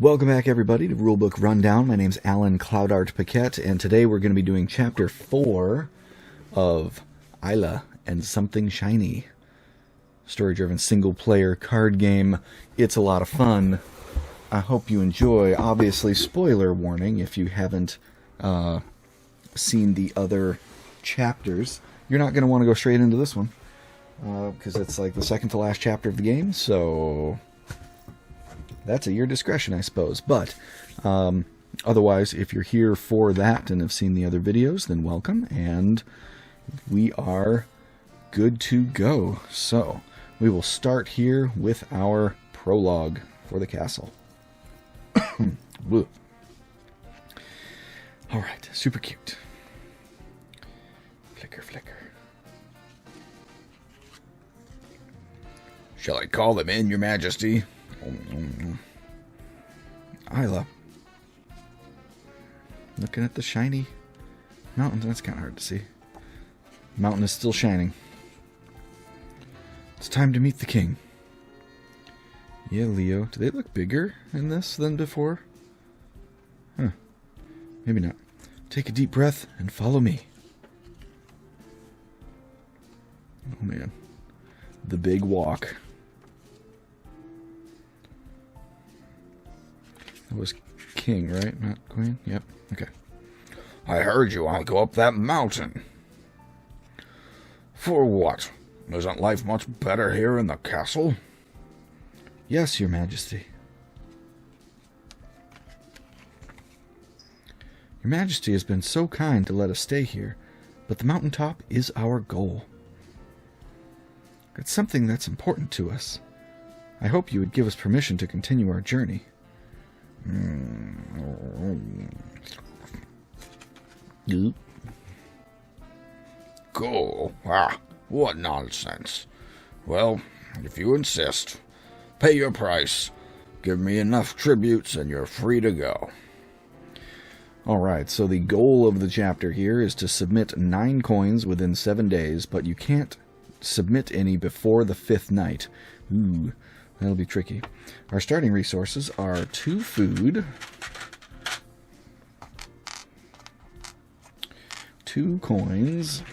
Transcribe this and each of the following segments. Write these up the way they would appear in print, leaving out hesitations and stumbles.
Welcome back, everybody, to Rulebook Rundown. My name's Alan Cloudart Paquette, and today we're going to be doing Chapter 4 of Eila and Something Shiny. Story-driven single-player card game. It's a lot of fun. I hope you enjoy. Obviously, spoiler warning if you haven't seen the other chapters. You're not going to want to go straight into this one, because it's like the second to last chapter of the game, so that's at your discretion, I suppose. But otherwise, if you're here for that and have seen the other videos, then welcome, and we are good to go. So we will start here with our prologue for the castle. Alright, super cute. Flicker, flicker. Shall I call them in, Your Majesty? Eila. Looking at the shiny mountain. That's kind of hard to see. Mountain is still shining. It's time to meet the king. Yeah, Leo. Do they look bigger in this than before? Huh. Maybe not. Take a deep breath and follow me. Oh, man. The big walk. That was king, right? Not queen? Yep. Okay. I heard you want to go up that mountain. For what? Isn't life much better here in the castle? Yes, Your Majesty. Your Majesty has been so kind to let us stay here, but the mountaintop is our goal. It's something that's important to us. I hope you would give us permission to continue our journey. Go? Ah, what nonsense. Well, if you insist, pay your price. Give me enough tributes and you're free to go. Alright, so the goal of the chapter here is to submit 9 coins within 7 days, but you can't submit any before the 5th night. Ooh, that'll be tricky. Our starting resources are 2 food, 2 coins,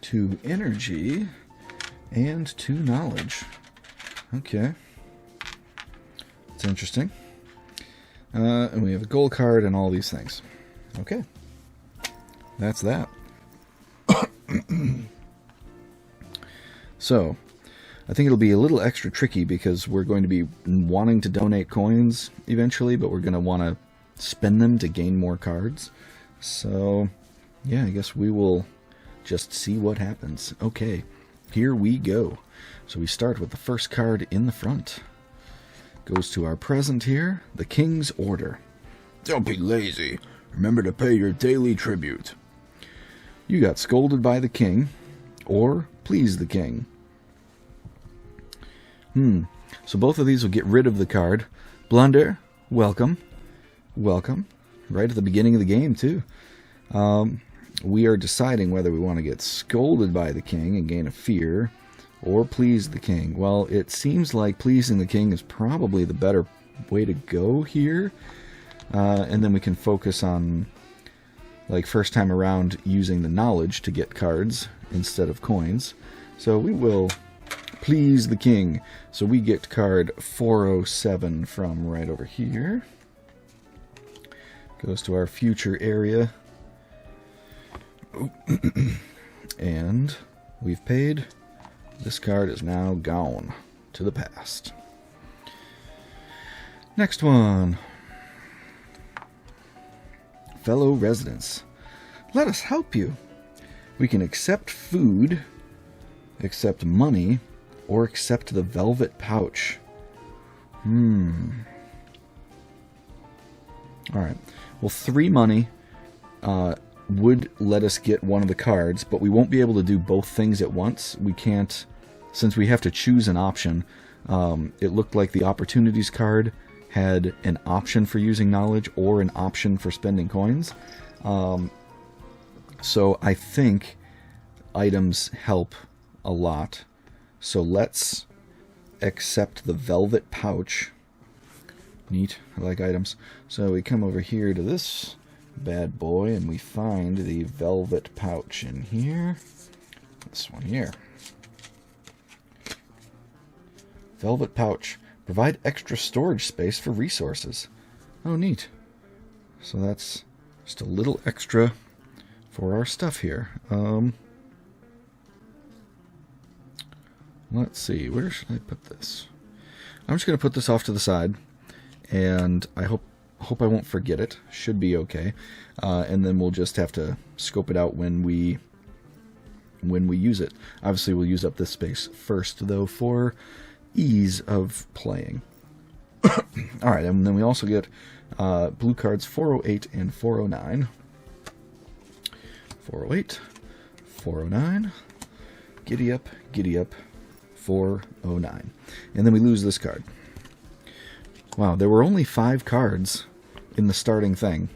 2 energy, and 2 knowledge. Okay. That's interesting. And we have a gold card and all these things. Okay. That's that. So, I think it'll be a little extra tricky because we're going to be wanting to donate coins eventually, but we're going to want to spend them to gain more cards. So, yeah, I guess we will just see what happens. Okay, here we go. So we start with the first card in the front. Goes to our present here, the King's Order. Don't be lazy. Remember to pay your daily tribute. You got scolded by the king, or please the king. So both of these will get rid of the card. Blunder, welcome. Welcome. Right at the beginning of the game, too. We are deciding whether we want to get scolded by the king and gain a fear, or please the king. Well, it seems like pleasing the king is probably the better way to go here. And then we can focus on, like, first time around using the knowledge to get cards instead of coins. So we will please the king. So we get card 407 from right over here. Goes to our future area. And we've paid. This card is now gone to the past. Next one. Fellow residents, let us help you. We can accept food, accept money, or accept the velvet pouch. Alright. Well, 3 money would let us get one of the cards, but we won't be able to do both things at once. We can't, since we have to choose an option. It looked like the opportunities card had an option for using knowledge or an option for spending coins. So I think items help a lot. So let's accept the velvet pouch. Neat. I like items. So we come over here to this bad boy, and we find the velvet pouch in here. This one here. Velvet pouch. Provide extra storage space for resources. Oh, neat. So that's just a little extra for our stuff here. Let's see. Where should I put this? I'm just going to put this off to the side, and I hope I won't forget it. Should be okay. And then we'll just have to scope it out when we use it. Obviously, we'll use up this space first, though, for ease of playing. All right, and then we also get blue cards 408 and 409. 408, 409, giddy up, 409. And then we lose this card. Wow, there were only 5 cards in the starting thing,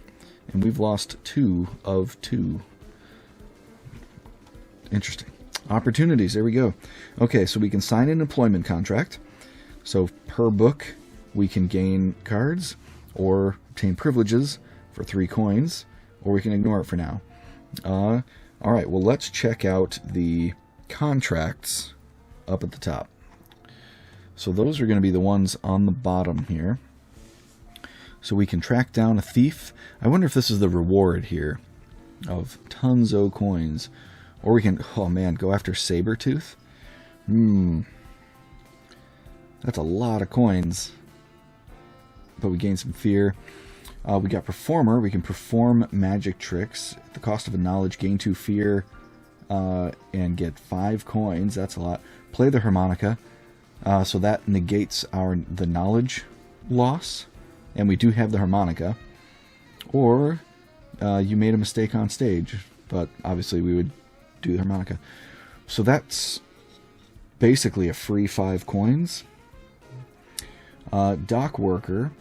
and we've lost 2 of 2. Interesting. Opportunities, there we go. Okay, so we can sign an employment contract. So per book, we can gain cards or obtain privileges for 3 coins, or we can ignore it for now. All right, well, let's check out the contracts up at the top. So those are going to be the ones on the bottom here. So we can track down a thief. I wonder if this is the reward here of tons of coins. Or we can, oh man, go after Sabertooth. That's a lot of coins. But we gain some fear. We got Performer. We can perform magic tricks at the cost of a knowledge. Gain 2 fear and get 5 coins. That's a lot. Play the harmonica. So that negates the knowledge loss. And we do have the harmonica. Or you made a mistake on stage. But obviously we would do the harmonica. So that's basically a free 5 coins. Dock Worker.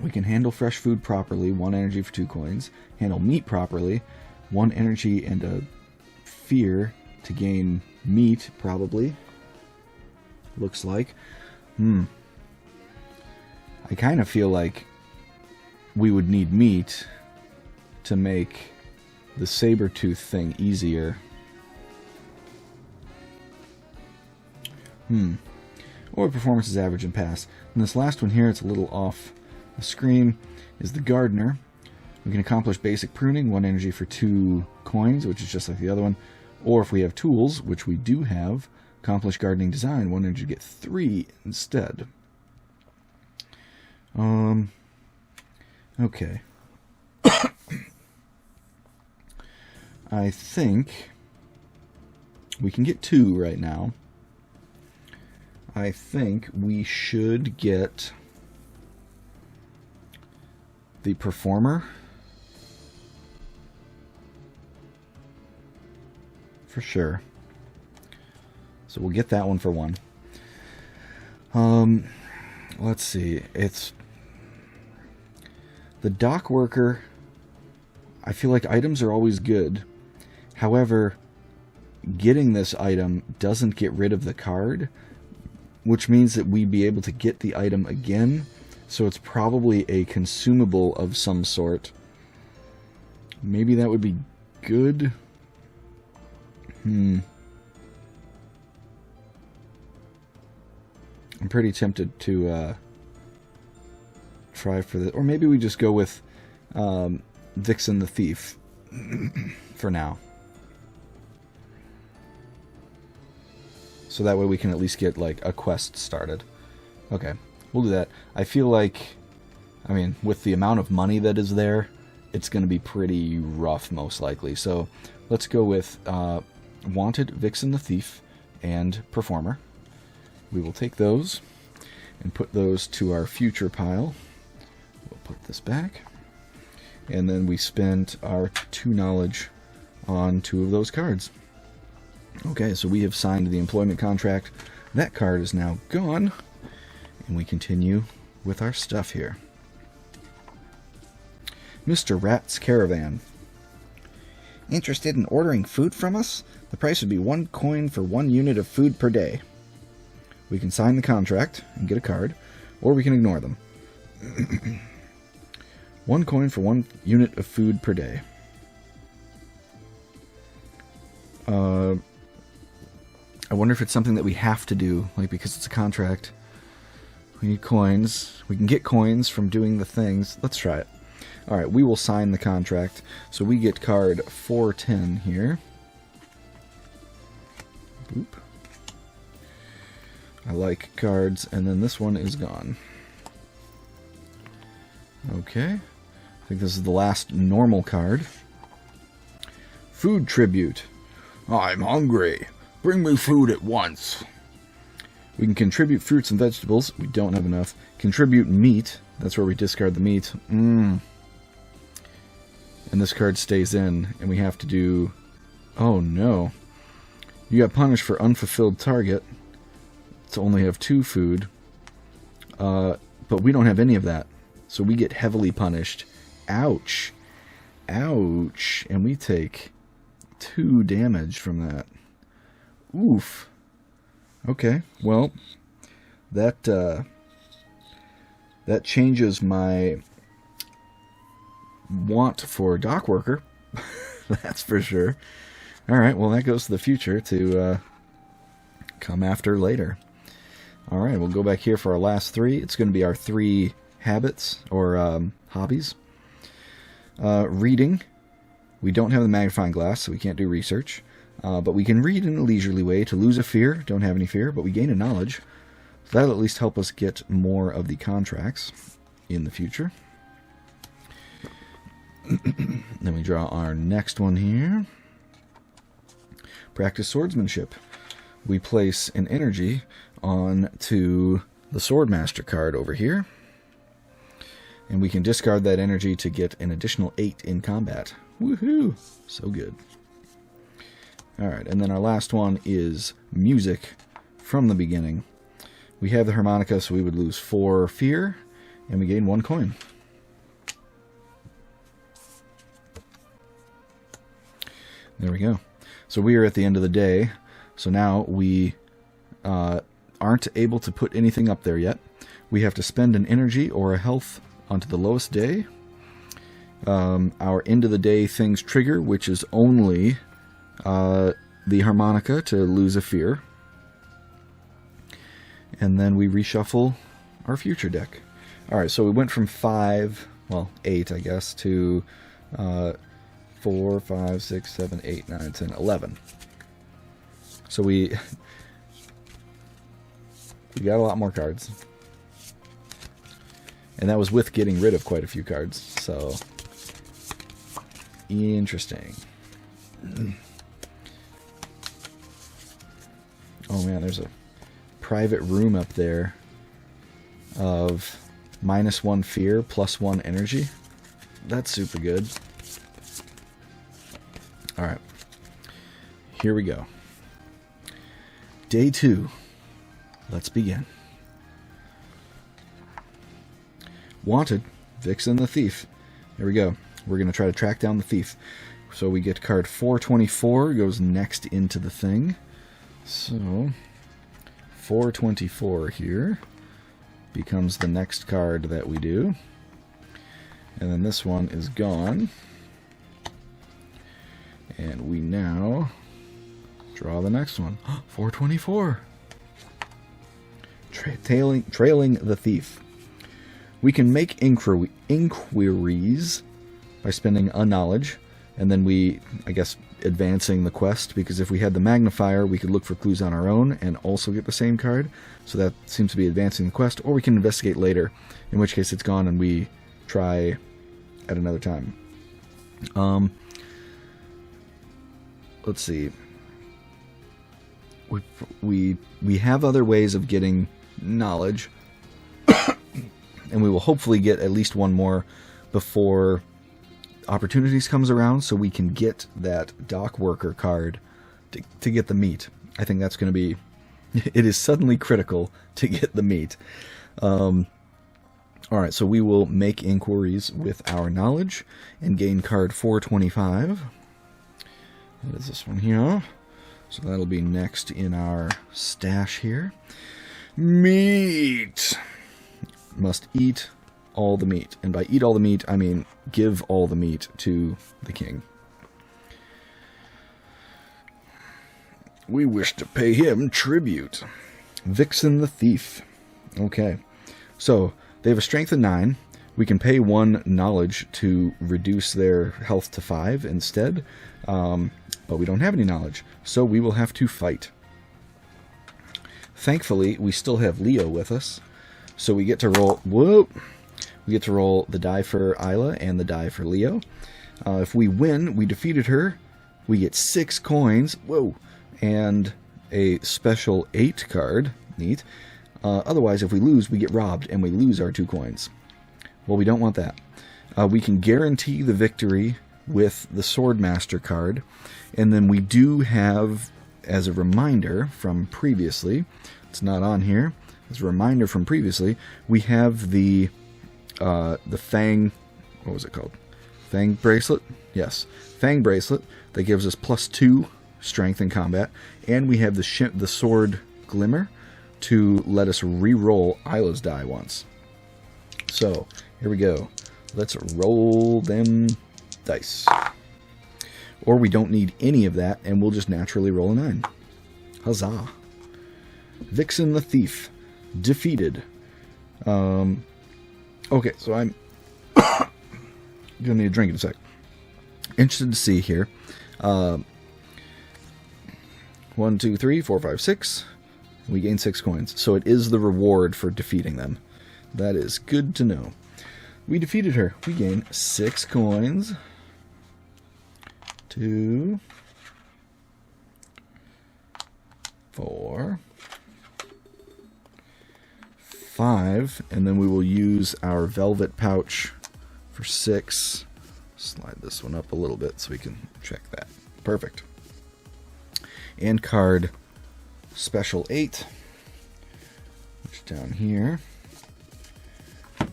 We can handle fresh food properly, 1 energy for 2 coins. Handle meat properly, 1 energy and a fear to gain meat, probably. Looks like. I kind of feel like we would need meat to make the Sabertooth thing easier. Or performance is average and pass. And this last one here, it's a little off the screen, is the Gardener. We can accomplish basic pruning, 1 energy for 2 coins, which is just like the other one. Or if we have tools, which we do have, accomplish gardening design, 1 energy to get 3 instead. Okay. I think we can get 2 right now. I think we should get the Performer for sure. So we'll get that one for 1. Let's see. It's the Dock Worker. I feel like items are always good. However, getting this item doesn't get rid of the card, which means that we'd be able to get the item again. So it's probably a consumable of some sort. Maybe that would be good. I'm pretty tempted to try for this. Or maybe we just go with Vixen the Thief for now. So that way we can at least get like a quest started. Okay, we'll do that. I feel like, I mean, with the amount of money that is there, it's going to be pretty rough most likely. So let's go with Wanted, Vixen the Thief, and Performer. We will take those and put those to our future pile. We'll put this back. And then we spent our 2 knowledge on 2 of those cards. Okay, so we have signed the employment contract. That card is now gone. And we continue with our stuff here. Mr. Rat's Caravan. Interested in ordering food from us? The price would be 1 coin for 1 unit of food per day. We can sign the contract and get a card, or we can ignore them. 1 coin for 1 unit of food per day. I wonder if it's something that we have to do, like because it's a contract. We need coins. We can get coins from doing the things. Let's try it. Alright, we will sign the contract. So we get card 410 here. Boop. I like cards, and then this one is gone. Okay. I think this is the last normal card. Food tribute. I'm hungry. Bring me food at once. We can contribute fruits and vegetables. We don't have enough. Contribute meat. That's where we discard the meat. And this card stays in, and we have to do... Oh, no. You got punished for unfulfilled target. To only have 2 food. But we don't have any of that. So we get heavily punished. Ouch. Ouch. And we take 2 damage from that. Oof. Okay, well, that changes my want for dock worker. That's for sure. Alright, well that goes to the future to come after later. Alright, we'll go back here for our last 3. It's going to be our 3 habits, or hobbies. Reading. We don't have the magnifying glass, so we can't do research. But we can read in a leisurely way to lose a fear. Don't have any fear, but we gain a knowledge. So that'll at least help us get more of the contracts in the future. Then we draw our next one here. Practice swordsmanship. We place an energy onto the Swordmaster card over here. And we can discard that energy to get an additional 8 in combat. Woohoo! So good. Alright, and then our last one is music from the beginning. We have the harmonica, so we would lose 4 fear, and we gain 1 coin. There we go. So we are at the end of the day, so now we aren't able to put anything up there yet. We have to spend an energy or a health onto the lowest day. Our end of the day things trigger, which is only... the harmonica to lose a fear. And then we reshuffle our future deck. Alright, so we went from 5, well, 8, I guess, to 4, 5, 6, 7, 8, 9, 10, 11. So we got a lot more cards. And that was with getting rid of quite a few cards. So, interesting. Oh man, there's a private room up there of -1 fear, +1 energy. That's super good. Alright. Here we go. Day 2. Let's begin. Wanted, Vixen the Thief. There we go. We're going to try to track down the thief. So we get card 424, goes next into the thing. So, 424 here becomes the next card that we do. And then this one is gone. And we now draw the next one. 424! Trailing the thief. We can make inquiries by spending a knowledge. And then we, I guess, advancing the quest, because if we had the magnifier, we could look for clues on our own and also get the same card. So that seems to be advancing the quest, or we can investigate later, in which case it's gone and we try at another time. Let's see. We have other ways of getting knowledge, and we will hopefully get at least one more before opportunities comes around, so we can get that dock worker card to get the meat. I think that's going to be... It is suddenly critical to get the meat. Alright, so we will make inquiries with our knowledge and gain card 425. That is this one here. So that'll be next in our stash here. Meat. Must eat all the meat. And by eat all the meat, I mean give all the meat to the king. We wish to pay him tribute. Vixen the thief. Okay. So, they have a strength of 9. We can pay 1 knowledge to reduce their health to 5 instead. But we don't have any knowledge. So we will have to fight. Thankfully, we still have Leo with us. So we get to roll... Whoop! We get to roll the die for Eila and the die for Leo. If we win, we defeated her. We get 6 coins. Whoa! And a special 8 card. Neat. Otherwise, if we lose, we get robbed and we lose our 2 coins. Well, we don't want that. We can guarantee the victory with the Swordmaster card. And then we do have, as a reminder from previously, it's not on here, as a reminder from previously, we have the Fang, what was it called? Fang Bracelet? Yes. Fang Bracelet that gives us +2 strength in combat. And we have the Sword Glimmer to let us re-roll Eila's die once. So, here we go. Let's roll them dice. Or we don't need any of that, and we'll just naturally roll a 9. Huzzah. Vixen the Thief. Defeated. Okay, so I'm gonna need a drink in a sec. Interested to see here. 1, 2, 3, 4, 5, 6. We gain 6 coins. So it is the reward for defeating them. That is good to know. We defeated her. We gain 6 coins. 2, 4, 5, and then we will use our velvet pouch for 6. Slide this one up a little bit so we can check that. Perfect. And card special 8, which down here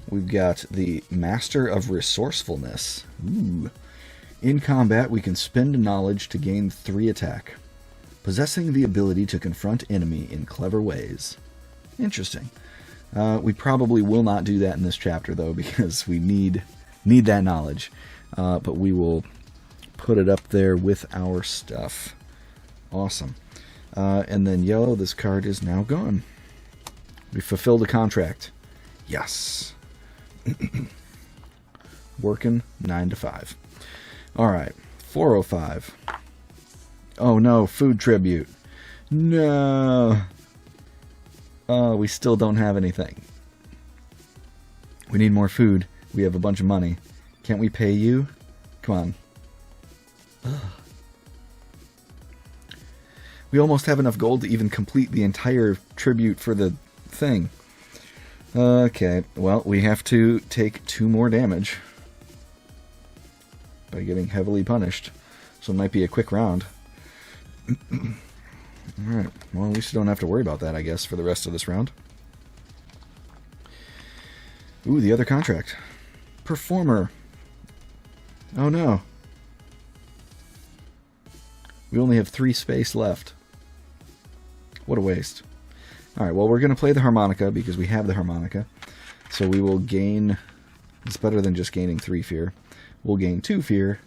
we've got the Master of Resourcefulness. Ooh. In combat, we can spend knowledge to gain 3 attack, possessing the ability to confront enemy in clever ways. Interesting. We probably will not do that in this chapter, though, because we need that knowledge. But we will put it up there with our stuff. Awesome. And then yellow, this card is now gone. We fulfilled a contract. Yes. Working 9 to 5. Alright, 405. Oh no, food tribute. No. Oh, we still don't have anything. We need more food. We have a bunch of money. Can't we pay you? Come on. Ugh. We almost have enough gold to even complete the entire tribute for the thing. Okay, well, we have to take 2 more damage by getting heavily punished. So it might be a quick round. Alright, well, at least you don't have to worry about that, I guess, for the rest of this round. Ooh, the other contract. Performer. Oh no. We only have 3 space left. What a waste. Alright, well, we're going to play the harmonica because we have the harmonica. So we will gain... It's better than just gaining 3 fear. We'll gain 2 fear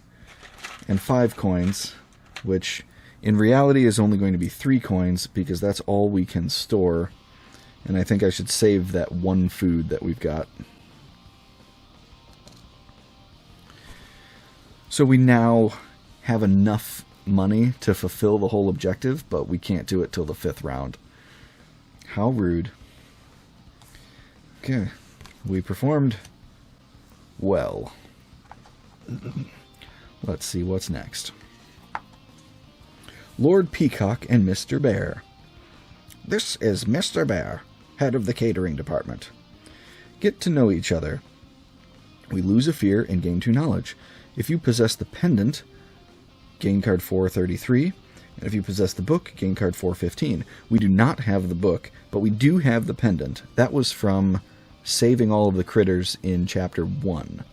and 5 coins, which in reality is only going to be 3 coins because that's all we can store. And I think I should save that 1 food that we've got. So we now have enough money to fulfill the whole objective, but we can't do it till the 5th round. How rude. Okay, we performed well. Let's see what's next. Lord Peacock and Mr. Bear. This is Mr. Bear, head of the catering department. Get to know each other. We lose a fear and gain 2 knowledge. If you possess the pendant, gain card 433. And if you possess the book, gain card 415. We do not have the book, but we do have the pendant. That was from saving all of the critters in chapter 1.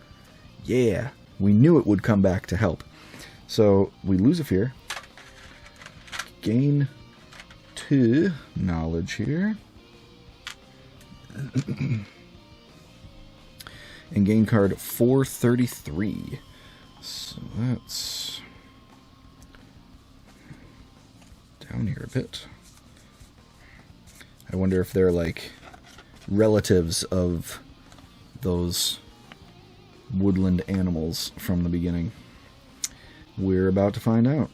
Yeah, we knew it would come back to help. So we lose a fear. Gain 2 knowledge here. And gain card 433. So that's down here a bit. I wonder if they're like relatives of those woodland animals from the beginning. We're about to find out.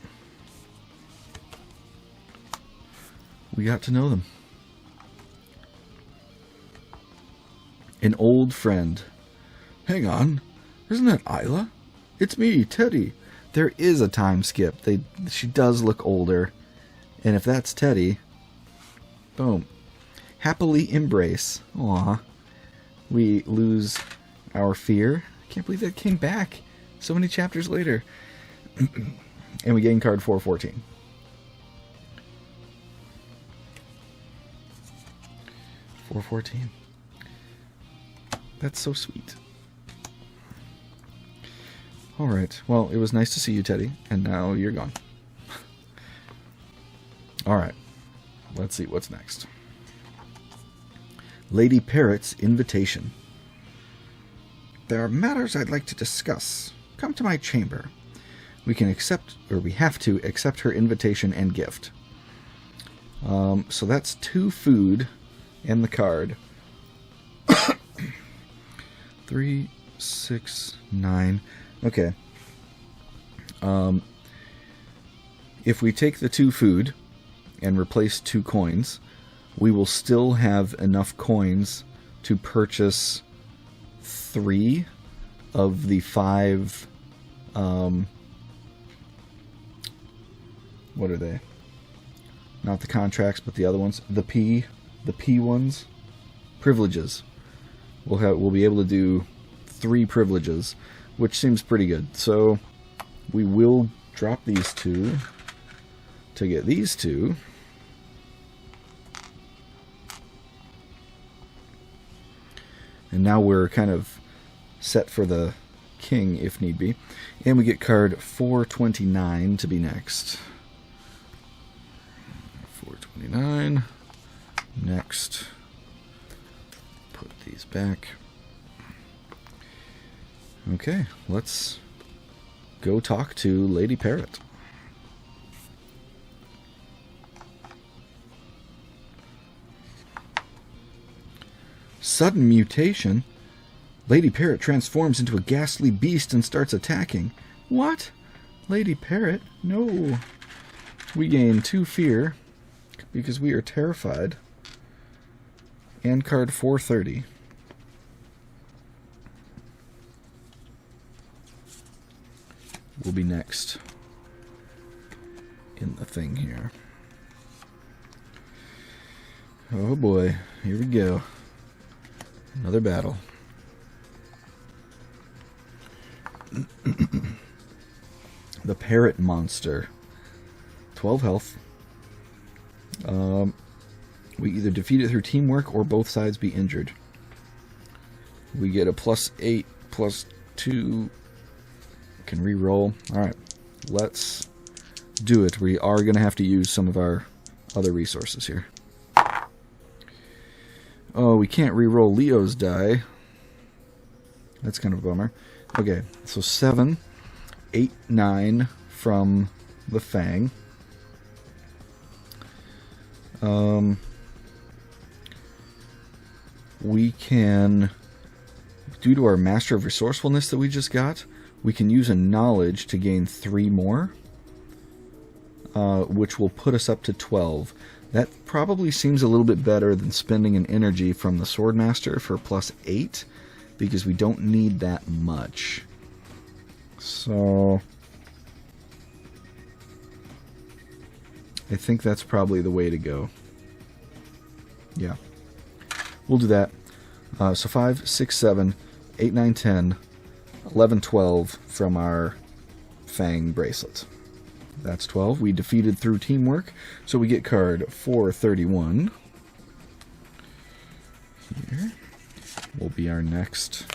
We got to know them. An old friend. Hang on, isn't that Eila? It's me, Teddy. There is a time skip. She does look older. And if that's Teddy, boom. Happily embrace. Aw. We lose our fear. I can't believe that came back so many chapters later. And we gain card 414. That's so sweet. Alright, well, it was nice to see you, Teddy, and now you're gone. Alright, let's see what's next. Lady Parrot's invitation. There are matters I'd like to discuss. Come to my chamber. We have to accept her invitation and gift. So that's 2 food and the card. 3, 6, 9. Okay. If we take the 2 food and replace 2 coins, we will still have enough coins to purchase 3 of the 5. What are they? Not the contracts, but the other ones. The P ones. Privileges. We'll be able to do 3 privileges, which seems pretty good. So we will drop these 2 to get these 2. And now we're kind of set for the king if need be. And we get card 429 to be next. 429. Next. Put these back. Okay, let's go talk to Lady Parrot. Sudden mutation. Lady Parrot transforms into a ghastly beast and starts attacking. What? Lady Parrot? No. We gain 2 fear because we are terrified. And card 430. Will be next in the thing here. Oh boy, here we go. Another battle. The Parrot Monster. 12 health. We either defeat it through teamwork or both sides be injured. We get a +8, +2. Can re-roll. Alright, let's do it. We are going to have to use some of our other resources here. Oh, we can't re-roll Leo's die. That's kind of a bummer. Okay, so 7, 8, 9 from the Fang. We can, due to our Master of Resourcefulness that we just got, we can use a knowledge to gain 3 more, which will put us up to 12. That probably seems a little bit better than spending an energy from the Swordmaster for +8, because we don't need that much. So I think that's probably the way to go. Yeah. We'll do that. So 5, 6, 7, 8, 9, 10, 11, 12 from our Fang bracelet. That's 12. We defeated through teamwork, so we get card 431. Here will be our next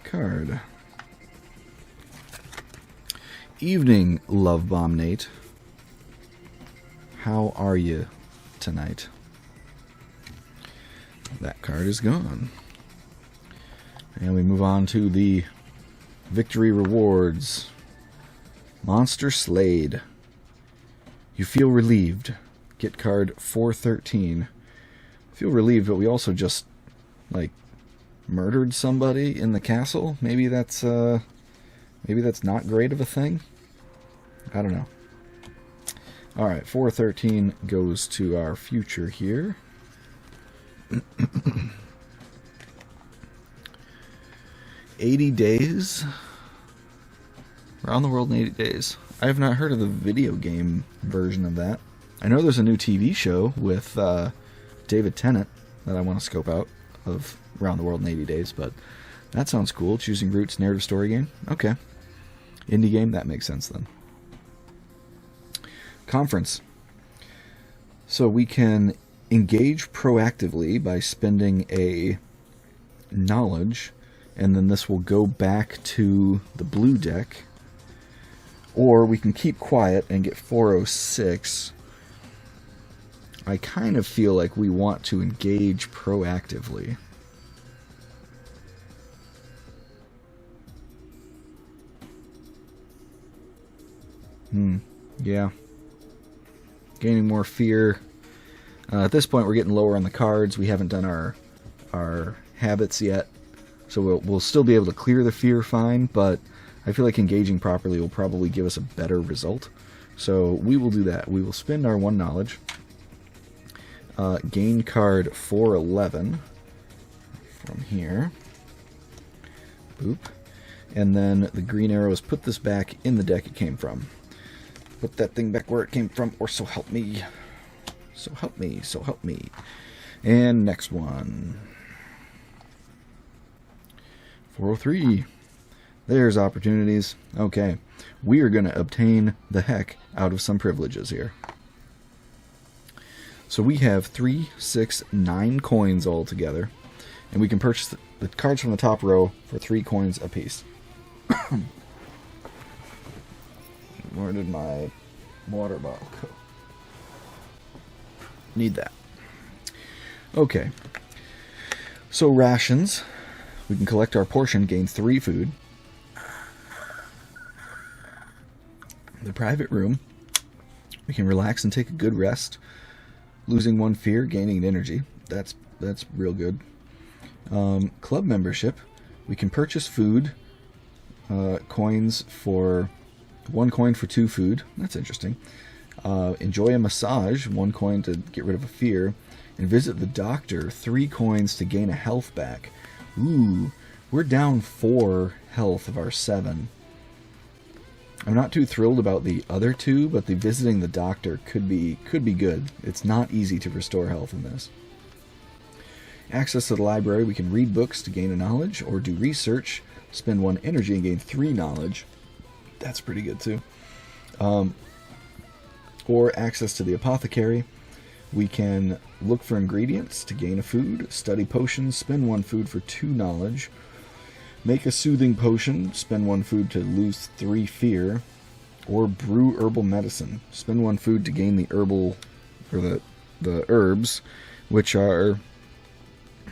card. Evening, Love Bomb Nate. How are you tonight? That card is gone. And we move on to the victory rewards. Monster Slayed. You feel relieved. Get card 413. Feel relieved, but we also just, like, murdered somebody in the castle. Maybe that's not great of a thing. I don't know. Alright, 413 goes to our future here. 80 days? Around the World in 80 Days. I have not heard of the video game version of that. I know there's a new TV show with David Tennant that I want to scope out of Around the World in 80 Days, but that sounds cool. Choosing Roots narrative story game. Okay. Indie game, that makes sense then. Conference. So we can engage proactively by spending a knowledge, and then this will go back to the blue deck. Or we can keep quiet and get 406. I kind of feel like we want to engage proactively. Yeah. Gaining more fear. At this point, we're getting lower on the cards. We haven't done our habits yet. So we'll still be able to clear the fear fine, but I feel like engaging properly will probably give us a better result. So we will do that. We will spend our one knowledge. Gain card 411 from here. Boop. And then the green arrows put this back in the deck it came from. Put that thing back where it came from, or so help me. So help me, so help me. And next one. 403. There's opportunities. Okay. We are going to obtain the heck out of some privileges here. So we have 3, 6, 9 coins all together. And we can purchase the cards from the top row for 3 coins apiece. Where did my water bottle go? Need that. Okay. So rations. We can collect our portion, gain 3 food. The private room. We can relax and take a good rest. Losing 1 fear, gaining energy. That's real good. Club membership. We can purchase food. Coins for 1 coin for 2 food. That's interesting. Enjoy a massage. 1 coin to get rid of a fear. And visit the doctor. 3 coins to gain a health back. Ooh, we're down 4 health of our 7. I'm not too thrilled about the other 2, but the visiting the doctor could be good. It's not easy to restore health in this. Access to the library. We can read books to gain a knowledge, or do research, spend 1 energy and gain 3 knowledge. That's pretty good too. Or access to the apothecary. We can look for ingredients to gain a food, study potions, spend 1 food for 2 knowledge, make a soothing potion, spend 1 food to lose 3 fear, or brew herbal medicine. Spend 1 food to gain the herbal, or the herbs, which are,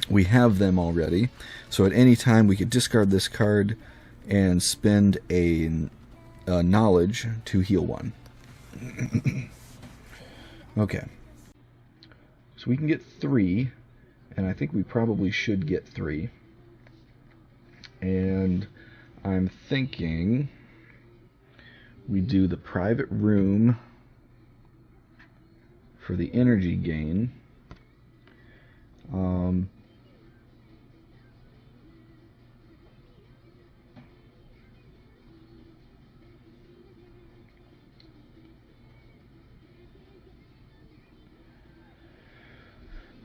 we have them already. So at any time we could discard this card and spend a knowledge to heal 1. Okay. So we can get 3, and I think we probably should get 3. And I'm thinking we do the private room for the energy gain.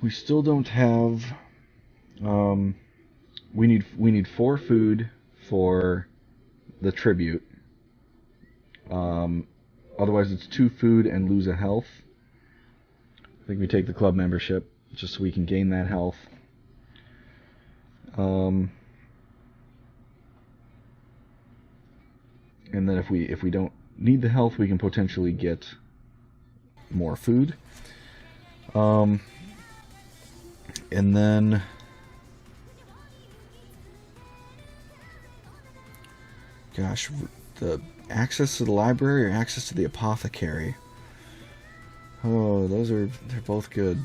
We still don't have. We need 4 food for the tribute. Otherwise, it's 2 food and lose a health. I think we take the club membership just so we can gain that health. And then if we don't need the health, we can potentially get more food. And then gosh, the access to the library or access to the apothecary? Oh, they're both good.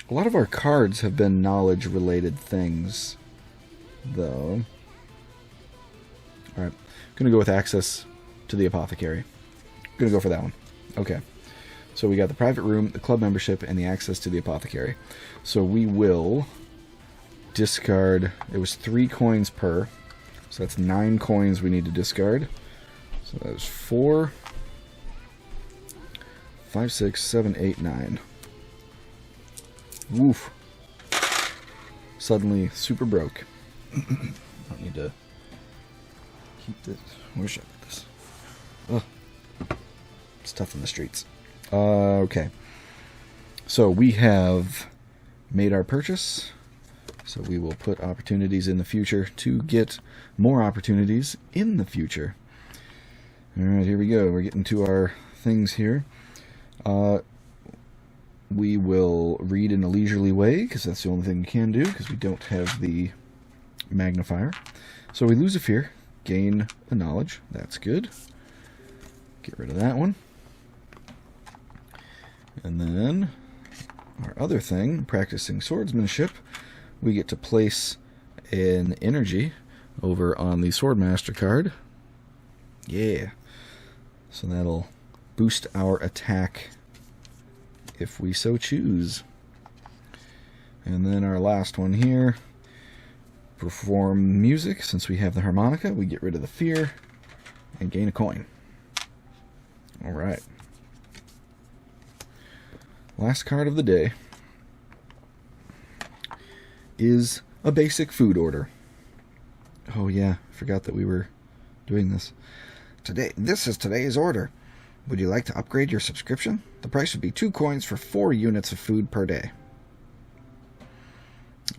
A lot of our cards have been knowledge-related things, though. Alright, I'm going to go with access to the apothecary. I'm going to go for that one. Okay. So we got the private room, the club membership, and the access to the apothecary. So we will discard... It was 3 coins per. So that's 9 coins we need to discard. So that was 4, 5, 6, 7, 8, 9. Woof. Suddenly super broke. Don't need to keep this. Where should I put this? Ugh. It's tough in the streets. Okay. So we have made our purchase. So we will put opportunities in the future to get more opportunities in the future. Alright, here we go. We're getting to our things here. We will read in a leisurely way, because that's the only thing we can do, because we don't have the magnifier. So we lose a fear, gain a knowledge. That's good. Get rid of that one. And then our other thing, practicing swordsmanship, we get to place an energy over on the Swordmaster card. Yeah. So that'll boost our attack if we so choose. And then our last one here, perform music. Since we have the harmonica, we get rid of the fear and gain a coin. Alright. Last card of the day is a basic food order. Oh yeah, forgot that we were doing this. This is today's order. Would you like to upgrade your subscription? The price would be 2 coins for 4 units of food per day.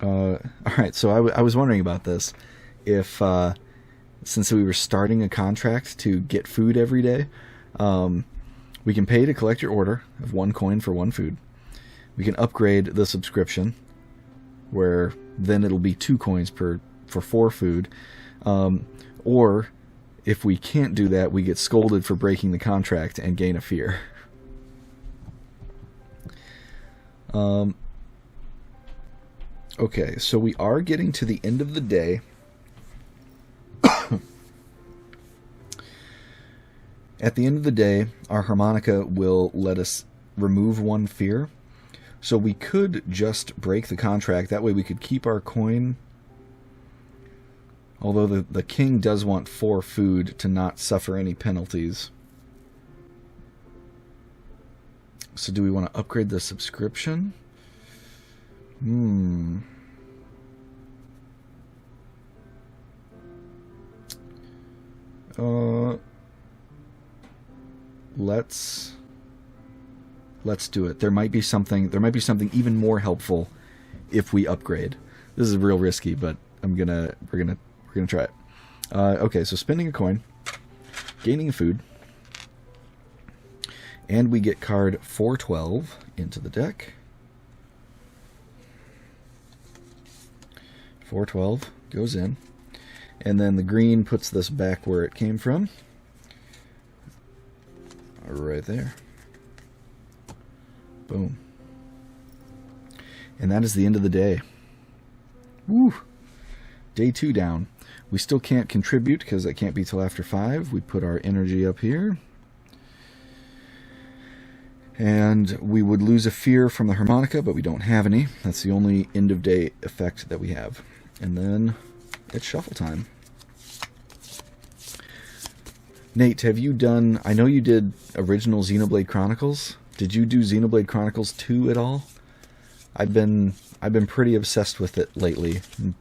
Alright, so I was wondering about this. If, since we were starting a contract to get food every day, we can pay to collect your order of 1 coin for 1 food. We can upgrade the subscription, where then it'll be 2 coins for 4 food. Or if we can't do that, we get scolded for breaking the contract and gain a fear. Okay, so we are getting to the end of the day. At the end of the day, our harmonica will let us remove 1 fear. So we could just break the contract. That way we could keep our coin. Although the king does want 4 food to not suffer any penalties. So do we want to upgrade the subscription? Let's do it. There might be something even more helpful if we upgrade. This is real risky, but we're gonna try it. Okay, so spending a coin, gaining a food, and we get card 412 into the deck. 412 goes in, and then the green puts this back where it came from. Right there. Boom. And that is the end of the day. Woo! Day 2 down. We still can't contribute because that can't be till after 5. We put our energy up here. And we would lose a fear from the harmonica, but we don't have any. That's the only end of day effect that we have. And then it's shuffle time. Nate, have you done... I know you did original Xenoblade Chronicles. Did you do Xenoblade Chronicles 2 at all? I've been pretty obsessed with it lately. I'm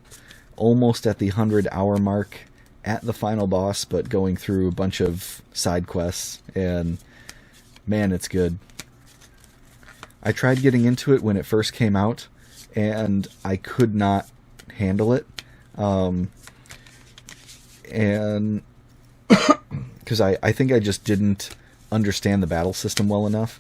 almost at the 100-hour mark at the final boss, but going through a bunch of side quests, and man, it's good. I tried getting into it when it first came out, and I could not handle it. And because I think I just didn't understand the battle system well enough.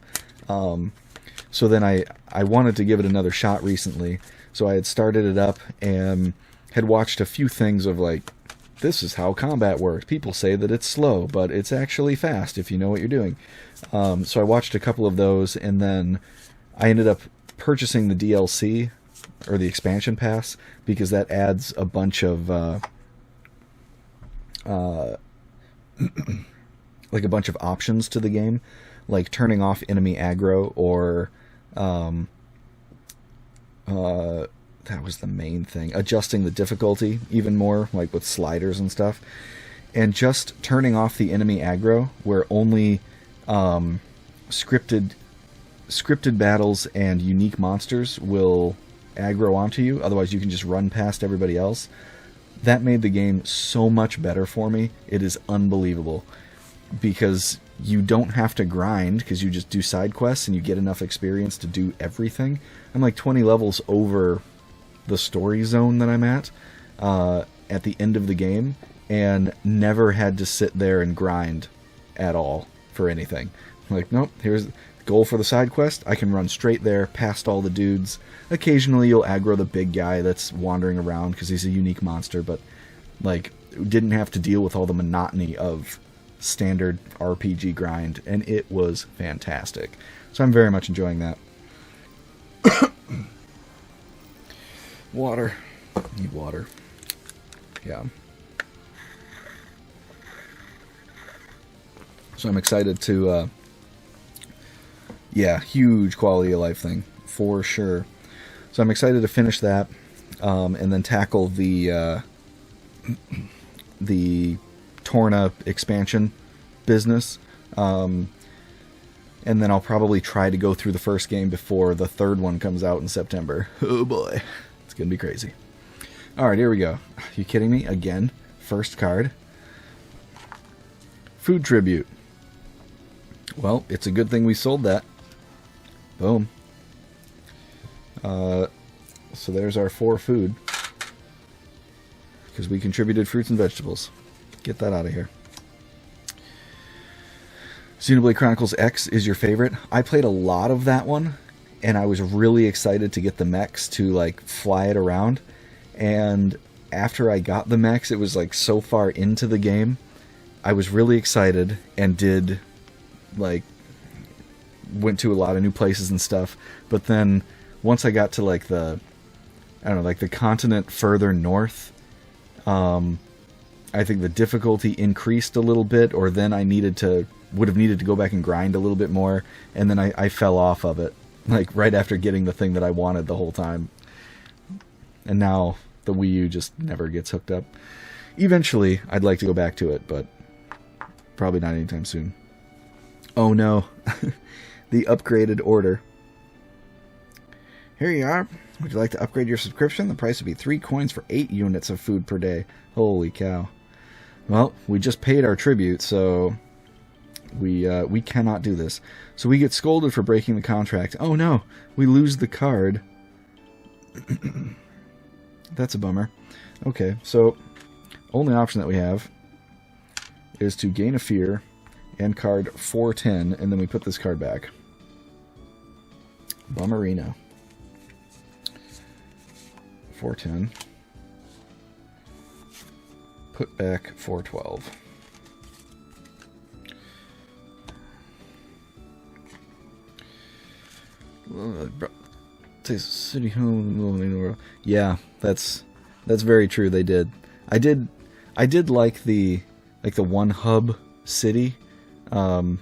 So then I wanted to give it another shot recently. So I had started it up and had watched a few things of like, this is how combat works. People say that it's slow, but it's actually fast if you know what you're doing. So I watched a couple of those, and then I ended up purchasing the DLC, or the expansion pass, because that adds a bunch of like a bunch of options to the game, like turning off enemy aggro, or that was the main thing, adjusting the difficulty even more, like with sliders and stuff, and just turning off the enemy aggro where only scripted battles and unique monsters will aggro onto you. Otherwise you can just run past everybody else. That made the game so much better for me. It is unbelievable, because you don't have to grind, because you just do side quests and you get enough experience to do everything. I'm like 20 levels over the story zone that I'm at the end of the game, and never had to sit there and grind at all for anything. Like, nope, here's the goal for the side quest. I can run straight there, past all the dudes. Occasionally you'll aggro the big guy that's wandering around because he's a unique monster, but like, didn't have to deal with all the monotony of standard RPG grind, and it was fantastic. So I'm very much enjoying that. Water. Need water. Yeah. So I'm excited to, yeah, huge quality of life thing, for sure. So I'm excited to finish that, and then tackle the Torna expansion business. And then I'll probably try to go through the first game before the third one comes out in September. Oh boy. It's going to be crazy. Alright, here we go. Are you kidding me? Again. First card. Food tribute. Well, it's a good thing we sold that. Boom. So there's our 4 food. Because we contributed fruits and vegetables. Get that out of here. Xenoblade Chronicles X is your favorite. I played a lot of that one, and I was really excited to get the mechs to like fly it around. And after I got the mechs, it was like so far into the game, I was really excited and did like went to a lot of new places and stuff. But then once I got to like the, I don't know, like the continent further north, I think the difficulty increased a little bit, or then I would have needed to go back and grind a little bit more, and then I fell off of it, like right after getting the thing that I wanted the whole time. And now the Wii U just never gets hooked up. Eventually, I'd like to go back to it, but probably not anytime soon. Oh no, the upgraded order. Here you are. Would you like to upgrade your subscription? The price would be 3 coins for 8 units of food per day. Holy cow. Well, we just paid our tribute, so we cannot do this. So we get scolded for breaking the contract. Oh no, we lose the card. That's a bummer. Okay, so only option that we have is to gain a fear and card 410, and then we put this card back. Bummerino. 410. Put back 412. City home. Yeah, that's very true. They did. I did like the one hub city, and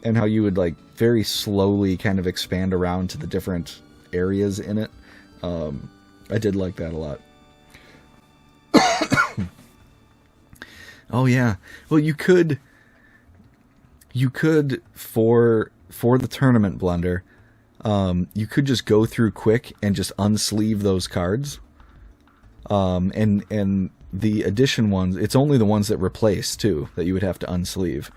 how you would like very slowly kind of expand around to the different areas in it. I did like that a lot. Oh yeah. Well, you could for the tournament blunder, you could just go through quick and just unsleeve those cards. And the edition ones, it's only the ones that replace too that you would have to unsleeve.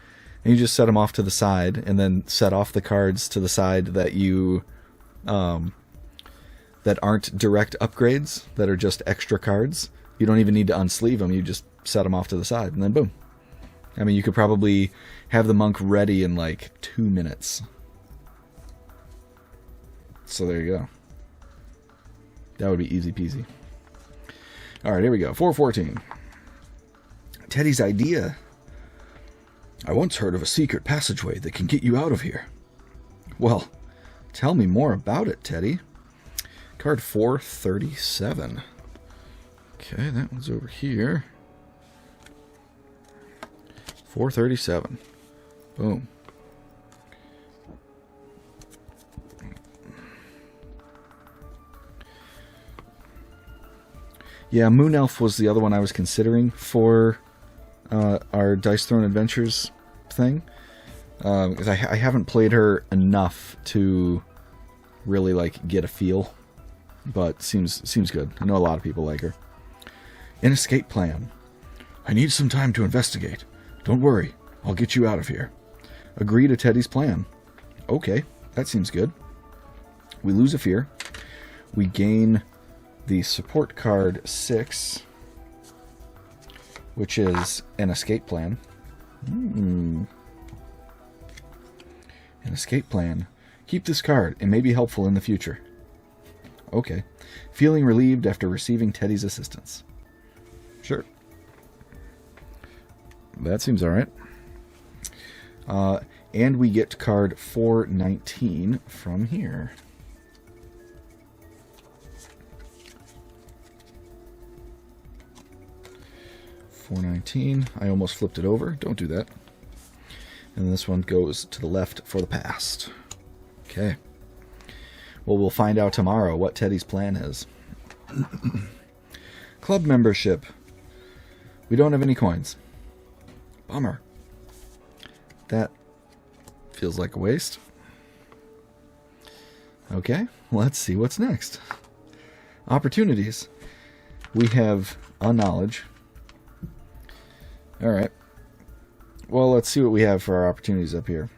And you just set them off to the side, and then set off the cards to the side that you that aren't direct upgrades, that are just extra cards. You don't even need to unsleeve them. You just set them off to the side, and then boom. I mean, you could probably have the monk ready in like 2 minutes. So there you go. That would be easy peasy. All right, here we go. 414. Teddy's idea. I once heard of a secret passageway that can get you out of here. Well, tell me more about it, Teddy. Card 437. Okay, that one's over here. 437. Boom. Yeah, Moon Elf was the other one I was considering for our Dice Throne Adventures thing. Because I haven't played her enough to really like get a feel. But seems good. I know a lot of people like her. An escape plan. I need some time to investigate. Don't worry, I'll get you out of here. Agree to Teddy's plan. Okay, that seems good. We lose a fear. We gain the support card 6, which is an escape plan. An escape plan. Keep this card. It may be helpful in the future. Okay. Feeling relieved after receiving Teddy's assistance. Sure. That seems alright. And we get card 419 from here. $4.19. I almost flipped it over. Don't do that. And this one goes to the left for the past. Okay. Well, we'll find out tomorrow what Teddy's plan is. Club membership. We don't have any coins. Bummer. That feels like a waste. Okay, let's see what's next. Opportunities. We have a knowledge. Alright. Well, let's see what we have for our opportunities up here.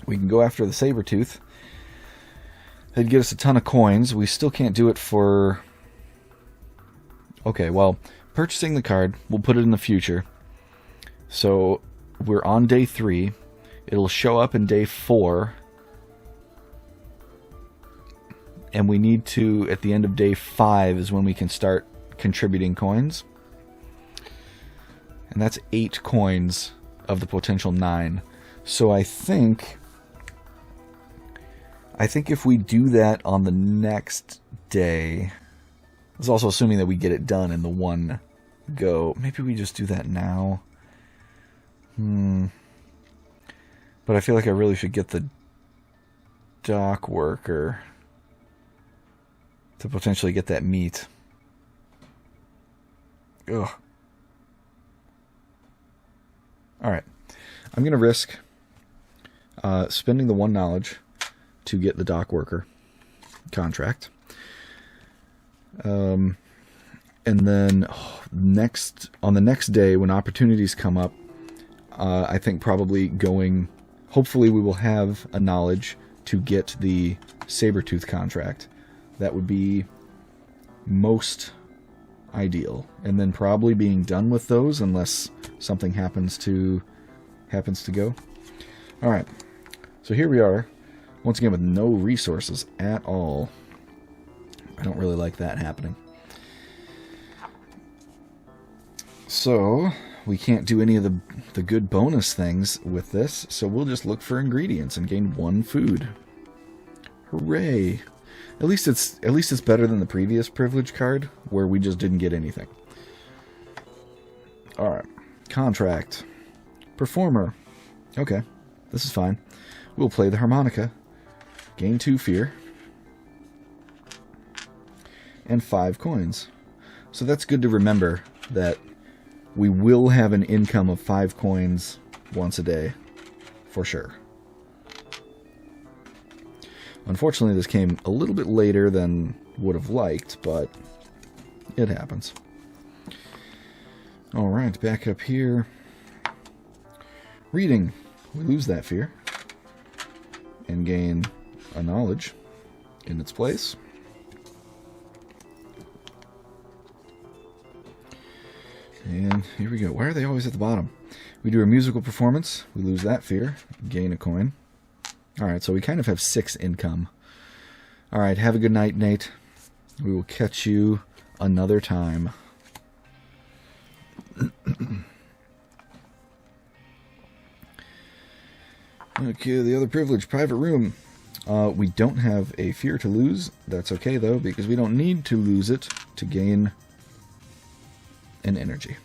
We can go after the Sabertooth. That'd get us a ton of coins. We still can't do it for... Okay, well, purchasing the card, we'll put it in the future. So, we're on day 3. It'll show up in day 4. And we need to, at the end of day 5, is when we can start contributing coins. And that's 8 coins of the potential 9. So I think if we do that on the next day, it's also assuming that we get it done in the one go. Maybe we just do that now. But I feel like I really should get the dock worker to potentially get that meat. Ugh. Alright. I'm going to risk spending the 1 knowledge to get the dock worker contract. And then on the next day, when opportunities come up, I think probably going... Hopefully we will have a knowledge to get the Sabertooth contract. That would be most ideal. And then probably being done with those unless something happens to go. Alright. So here we are. Once again with no resources at all. I don't really like that happening. So, we can't do any of the good bonus things with this, so we'll just look for ingredients and gain 1 food. Hooray! At least it's better than the previous privilege card, where we just didn't get anything. Alright. Contract. Performer. Okay. This is fine. We'll play the harmonica. Gain 2 fear. And 5 coins. So that's good to remember that we will have an income of 5 coins once a day. For sure. Unfortunately, this came a little bit later than would have liked, but it happens. Alright, back up here. Reading. We lose that fear. And gain a knowledge in its place. And here we go. Why are they always at the bottom? We do a musical performance. We lose that fear. Gain a coin. Alright, so we kind of have 6 income. Alright, have a good night, Nate. We will catch you another time. Okay, the other privilege, private room. We don't have a fear to lose. That's okay, though, because we don't need to lose it to gain an energy.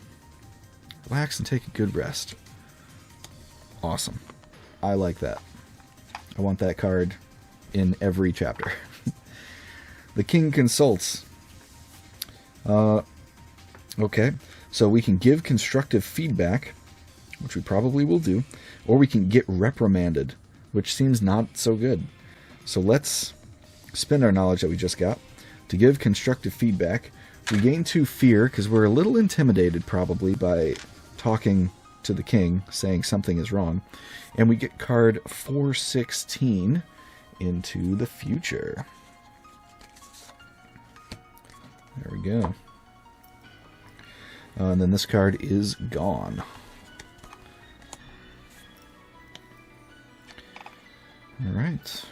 Relax and take a good rest. Awesome. I like that. I want that card in every chapter. The king consults. Okay, so we can give constructive feedback, which we probably will do, or we can get reprimanded, which seems not so good. So let's spend our knowledge that we just got to give constructive feedback. We gain 2 fear because we're a little intimidated probably by talking to the king, saying something is wrong. And we get card 416 into the future. There we go. And then this card is gone. Alright.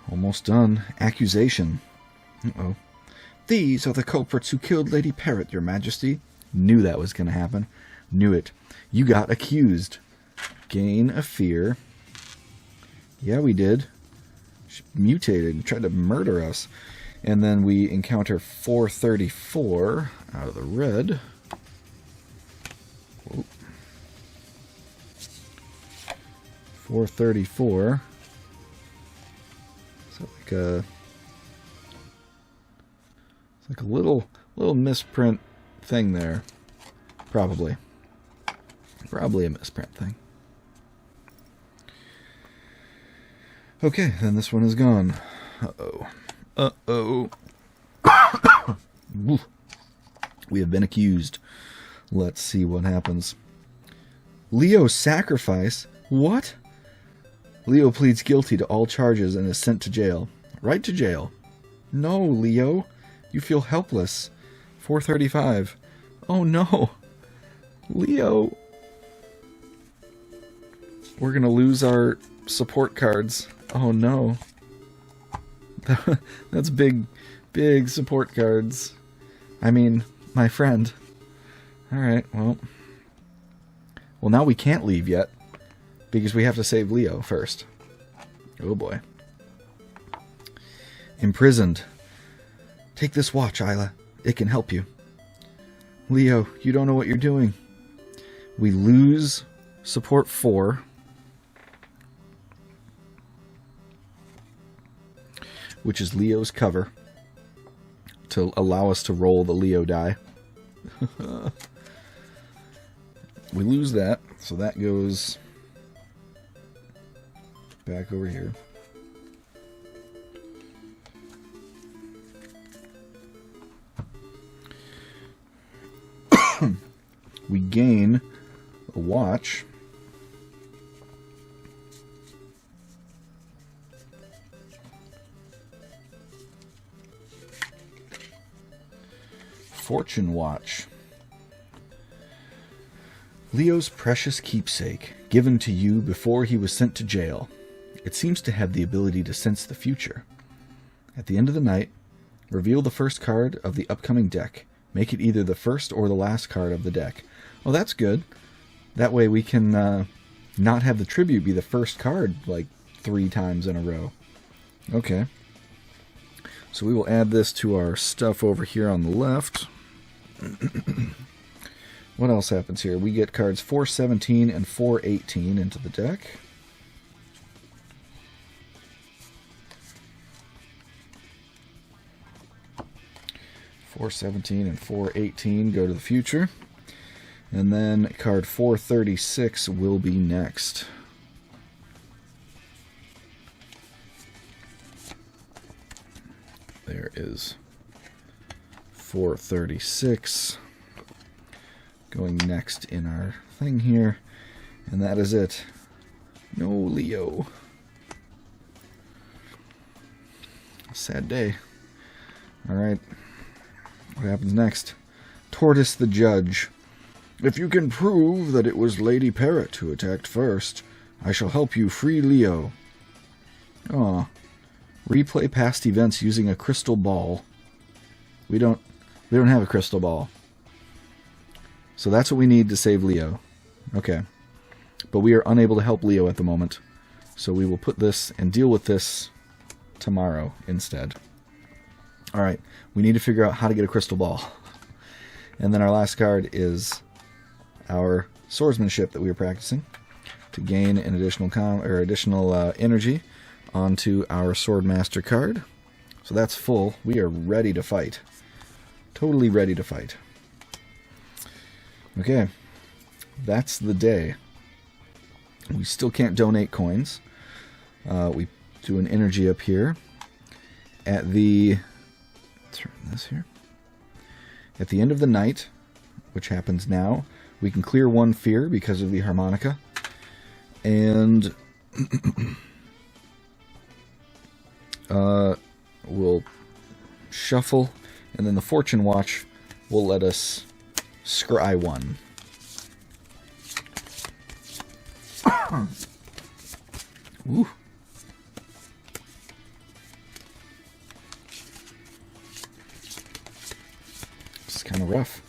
Almost done. Accusation. Uh-oh. These are the culprits who killed Lady Parrot, Your Majesty. Knew that was going to happen. Knew it. You got accused. Gain a fear. Yeah, we did. She mutated and tried to murder us. And then we encounter 434 out of the red. Whoa. 434. So like a... It's like a little misprint thing there. Probably. Probably a misprint thing. Okay, then this one is gone. Uh-oh. Uh-oh. We have been accused. Let's see what happens. Leo's sacrifice? What? Leo pleads guilty to all charges and is sent to jail. Right to jail. No, Leo. You feel helpless. 435. Oh no. Leo. We're gonna lose our support cards. Oh no. That's big support cards. I mean, my friend. Alright, well. Well, now we can't leave yet. Because we have to save Leo first. Oh boy. Imprisoned. Take this watch, Eila. It can help you. Leo, you don't know what you're doing. We lose support 4. Which is Leo's cover. To allow us to roll the Leo die. We lose that. So that goes back over here. We gain a watch. Fortune watch. Leo's precious keepsake, given to you before he was sent to jail. It seems to have the ability to sense the future. At the end of the night, reveal the first card of the upcoming deck. Make it either the first or the last card of the deck. Oh, that's good. That way we can not have the tribute be the first card like 3 times in a row. Okay. So we will add this to our stuff over here on the left. What else happens here? We get cards 417 and 418 into the deck. .417 and 418 go to the future. And then card 436 will be next. There is 436 going next in our thing here. And that is it. No Leo. Sad day. Alright. What happens next? Tortoise the Judge. If you can prove that it was Lady Parrot who attacked first, I shall help you free Leo. Aw. Replay past events using a crystal ball. We don't have a crystal ball. So that's what we need to save Leo. Okay. But we are unable to help Leo at the moment. So we will put this and deal with this tomorrow instead. Alright. We need to figure out how to get a crystal ball. And then our last card is our swordsmanship that we were practicing to gain an additional energy onto our swordmaster card. So that's full. We are ready to fight. Totally ready to fight. Okay. That's the day. We still can't donate coins. We do an energy up here. At the... turn this here. At the end of the night, which happens now, we can clear one fear because of the harmonica. And we'll shuffle, and then the fortune watch will let us scry one. Ooh. It's kind of rough.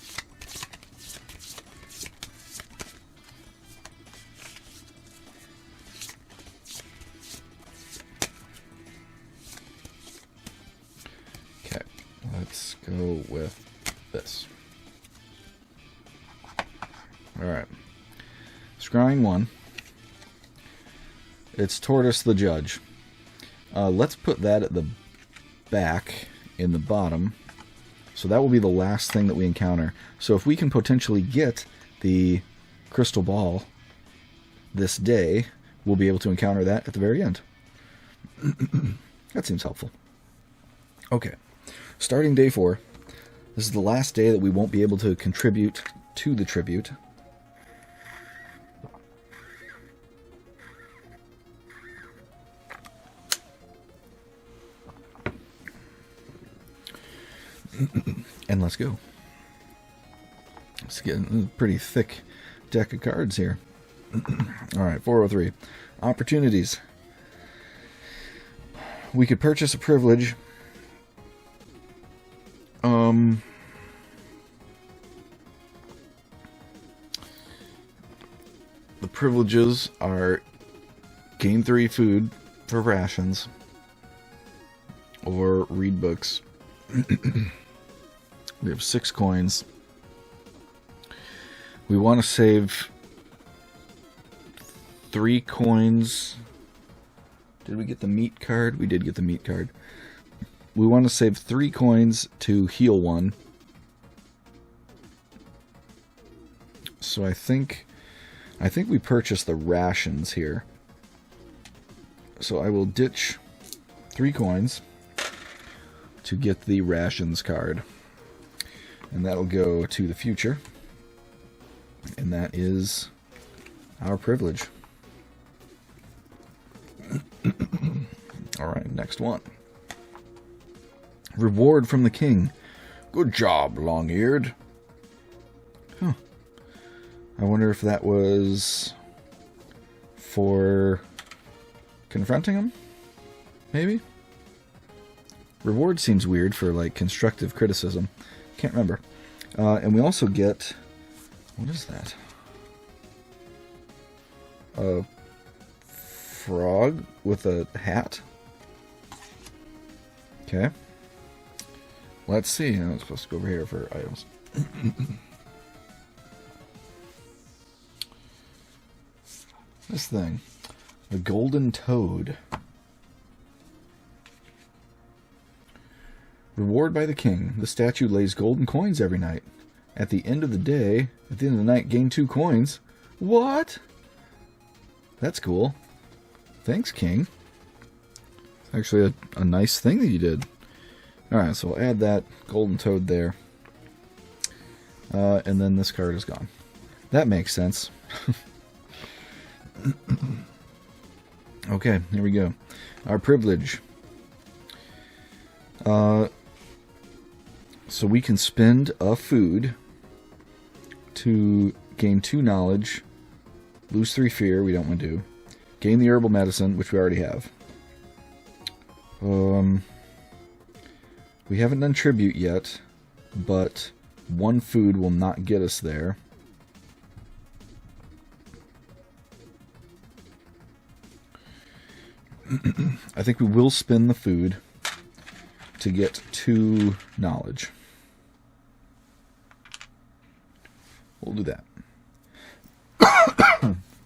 Okay, let's go with this. Alright. Scrying one. It's Tortoise the Judge. Let's put that at the back in the bottom. So that will be the last thing that we encounter. So if we can potentially get the crystal ball this day, we'll be able to encounter that at the very end. That seems helpful. Okay. Starting day 4. This is the last day that we won't be able to contribute to the tribute. And let's go. Let's get a pretty thick deck of cards here. Alright, 403. Opportunities. We could purchase a privilege. The privileges are gain 3 food for rations or read books. We have 6 coins. We want to save 3 coins. Did we get the meat card? We did get the meat card. We want to save 3 coins to heal 1. So I think we purchased the rations here. So I will ditch 3 coins to get the rations card. And that'll go to the future. And that is our privilege. Alright, next one. Reward from the king. Good job, long-eared. Huh. I wonder if that was for confronting him? Maybe? Reward seems weird for, like, constructive criticism. Can't remember. And we also get... what is that? A frog with a hat? Okay. Let's see. I'm supposed to go over here for items. This thing. The golden toad. Reward by the king. The statue lays golden coins every night. At the end of the day, at the end of the night, gain 2 coins. What? That's cool. Thanks, king. Actually a nice thing that you did. Alright, so we'll add that golden toad there. And then this card is gone. That makes sense. Okay, here we go. Our privilege. So we can spend a food to gain 2 knowledge, lose 3 fear, we don't want to do, gain the herbal medicine, which we already have. We haven't done tribute yet, but one food will not get us there. I think we will spend the food to get 2 knowledge. We'll do that.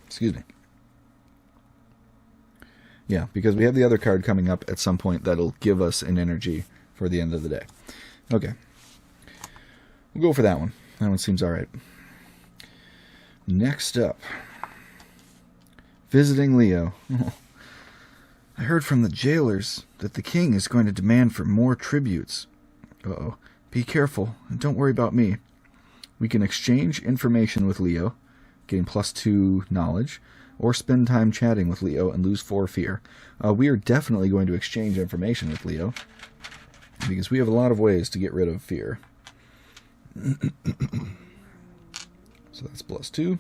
Excuse me. Yeah, because we have the other card coming up at some point that'll give us an energy for the end of the day. Okay. We'll go for that one. That one seems alright. Next up. Visiting Leo. I heard from the jailers that the king is going to demand for more tributes. Uh-oh. Be careful, and don't worry about me. We can exchange information with Leo, getting +2 knowledge, or spend time chatting with Leo and lose 4 fear. We are definitely going to exchange information with Leo, because we have a lot of ways to get rid of fear. So that's +2.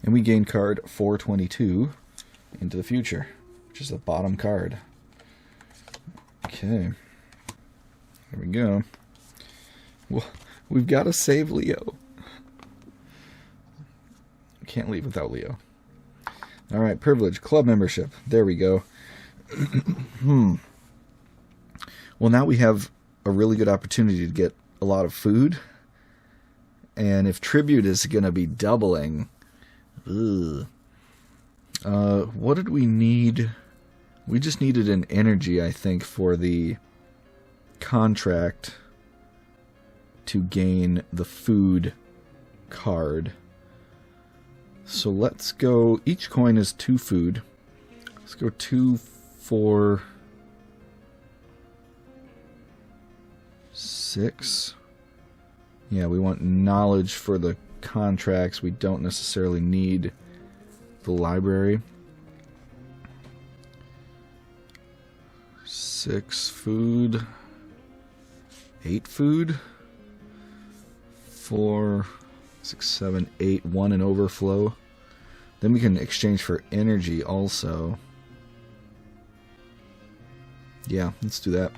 And we gain card 422 into the future, which is the bottom card. Okay. There we go. Well, we've got to save Leo. Can't leave without Leo. Alright, privilege, club membership. There we go. Well, now we have a really good opportunity to get a lot of food. And if tribute is going to be doubling... what did we need? We just needed an energy, I think, for the contract to gain the food card. So let's go, each coin is 2 food. Let's go 2, 4, 6. Yeah, we want knowledge for the contracts. We don't necessarily need the library. 6 food. 8 food. 4, 6, 7, 8. 1 in overflow. Then we can exchange for energy also. Yeah, let's do that.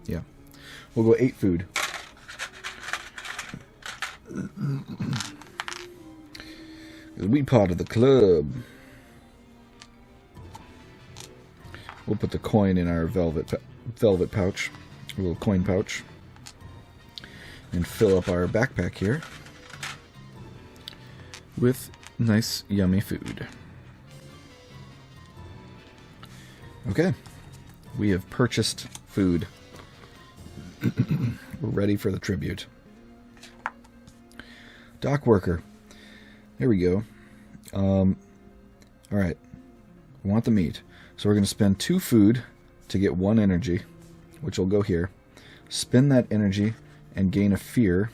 Yeah. We'll go 8 food. We part of the club. We'll put the coin in our velvet pouch, a little coin pouch, and fill up our backpack here with nice, yummy food. Okay, we have purchased food. We're ready for the tribute. Dock worker. There we go. Alright. We want the meat. So we're going to spend 2 food to get 1 energy, which will go here. Spend that energy and gain a fear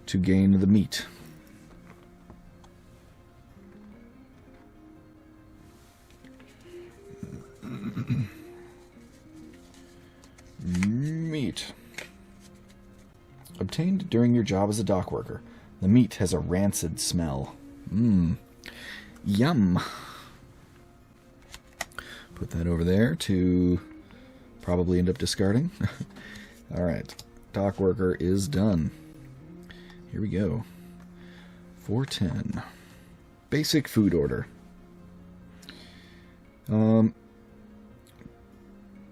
to gain the meat. Meat. Obtained during your job as a dock worker. The meat has a rancid smell. Yum. Put that over there to probably end up discarding. Alright. Dock worker is done. Here we go. 410. Basic food order.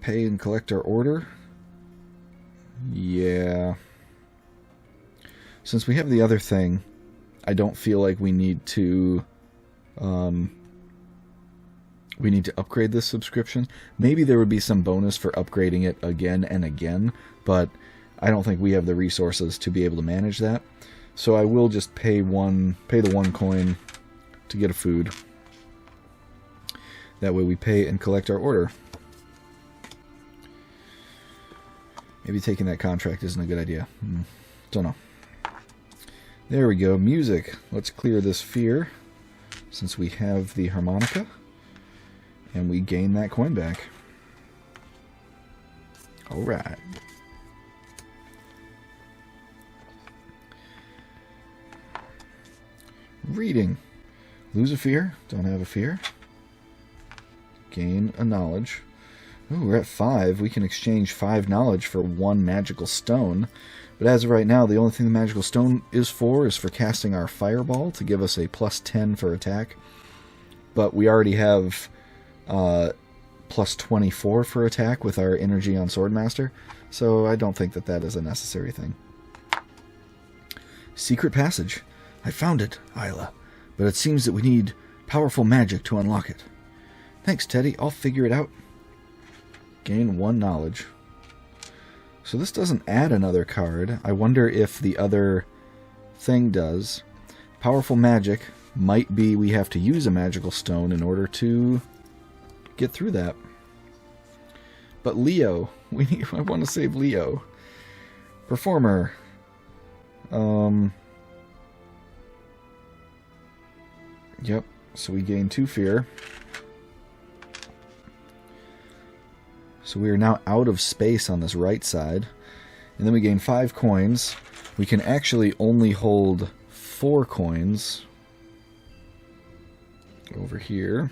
Pay and collect our order. Yeah. Since we have the other thing, I don't feel like we need to upgrade this subscription. Maybe there would be some bonus for upgrading it again and again, but I don't think we have the resources to be able to manage that. So I will just pay the 1 coin to get a food. That way we pay and collect our order. Maybe taking that contract isn't a good idea. Don't know. There we go. Music. Let's clear this fear, since we have the harmonica, and we gain that coin back. Alright. Reading. Lose a fear. Don't have a fear. Gain a knowledge. Ooh, we're at 5. We can exchange 5 knowledge for 1 magical stone. But as of right now, the only thing the magical stone is for casting our fireball to give us a plus 10 for attack. But we already have plus 24 for attack with our energy on Swordmaster. So I don't think that that is a necessary thing. Secret passage. I found it, Eila. But it seems that we need powerful magic to unlock it. Thanks, Teddy. I'll figure it out. Gain 1 knowledge. So this doesn't add another card. I wonder if the other thing does. Powerful magic might be we have to use a magical stone in order to get through that. But Leo. I want to save Leo. Performer. Yep. So we gain 2 fear. So we are now out of space on this right side. And then we gain 5 coins. We can actually only hold 4 coins over here.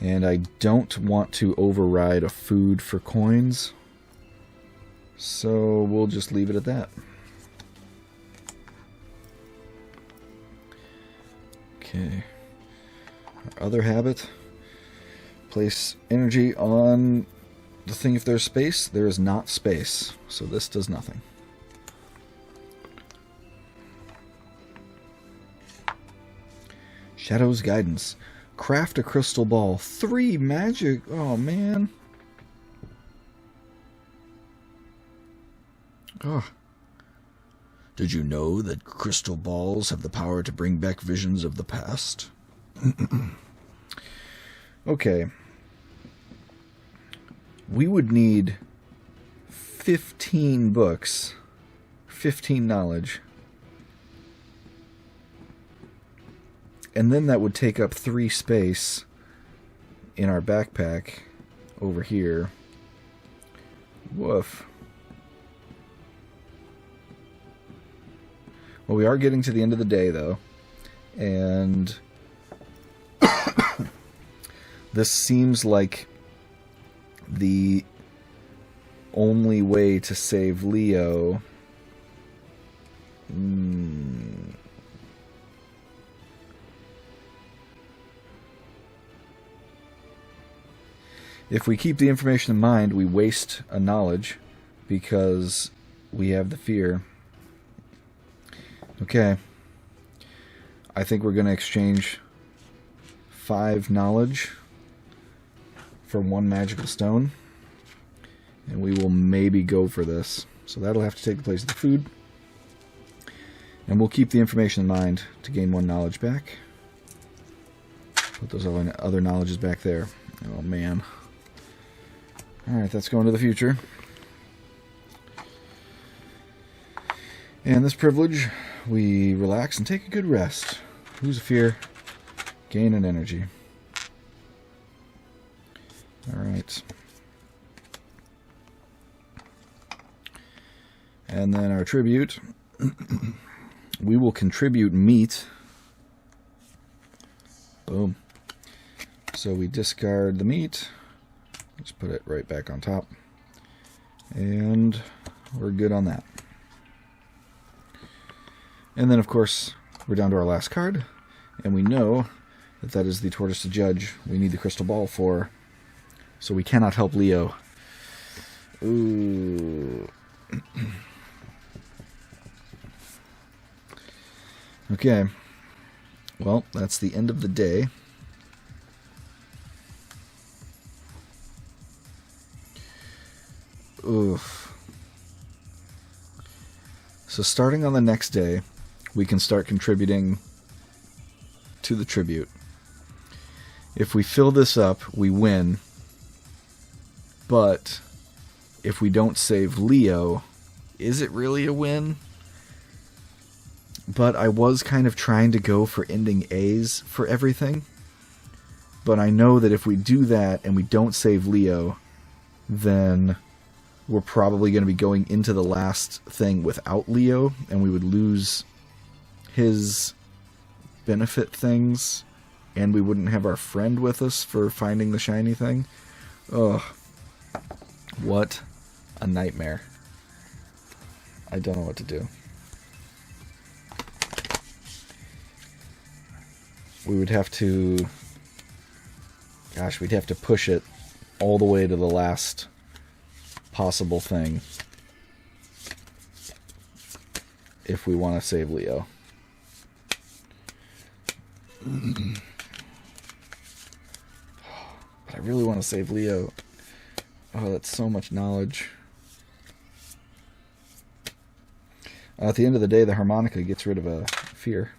And I don't want to override a food for coins. So we'll just leave it at that. Okay. Our other habit. Place energy on the thing if there's space. There is not space, so this does nothing. Shadow's Guidance. Craft a crystal ball. 3 magic. Oh, man. Oh. Did you know that crystal balls have the power to bring back visions of the past? Okay. We would need 15 books, 15 knowledge, and then that would take up 3 space in our backpack over here. Woof. Well, we are getting to the end of the day, though, and this seems like the only way to save Leo. If we keep the information in mind, we waste a knowledge because we have the fear. Okay. I think we're going to exchange 5 knowledge for 1 magical stone. And we will maybe go for this. So that'll have to take the place of the food. And we'll keep the information in mind to gain 1 knowledge back. Put those other knowledges back there. Oh, man. Alright, that's going to the future. And this privilege, we relax and take a good rest. Lose a fear, gain an energy. Alright. And then our tribute. We will contribute meat. Boom. So we discard the meat. Just put it right back on top. And we're good on that. And then, of course, we're down to our last card. And we know that that is the Tortoise to Judge we need the crystal ball for. So we cannot help Leo. Ooh. Okay. Well, that's the end of the day. Oof. So starting on the next day, we can start contributing to the tribute. If we fill this up, we win. But if we don't save Leo, is it really a win? But I was kind of trying to go for ending A's for everything. But I know that if we do that and we don't save Leo, then we're probably going to be going into the last thing without Leo, and we would lose his benefit things, and we wouldn't have our friend with us for finding the shiny thing. Ugh. What a nightmare. I don't know what to do. We would have to... Gosh, we'd have to push it all the way to the last possible thing if we want to save Leo. But I really want to save Leo. Oh, that's so much knowledge. At the end of the day, the harmonica gets rid of a fear.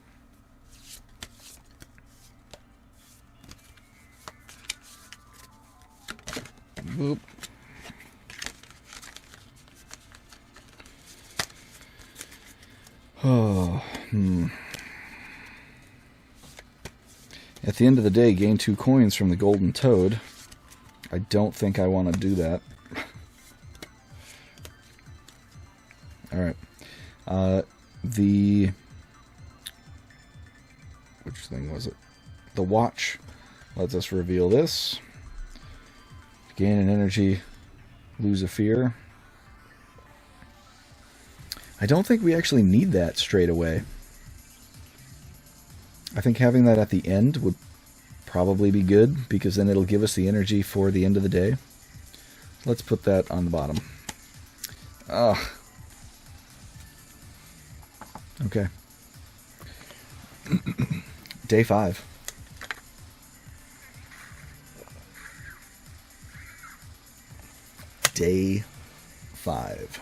Boop. Oh, At the end of the day, gain 2 coins from the golden toad. I don't think I want to do that. Alright. Which thing was it? The watch lets us reveal this. Gain an energy, lose a fear. I don't think we actually need that straight away. I think having that at the end would probably be good, because then it'll give us the energy for the end of the day. Let's put that on the bottom. Okay. Day 5. Day 5.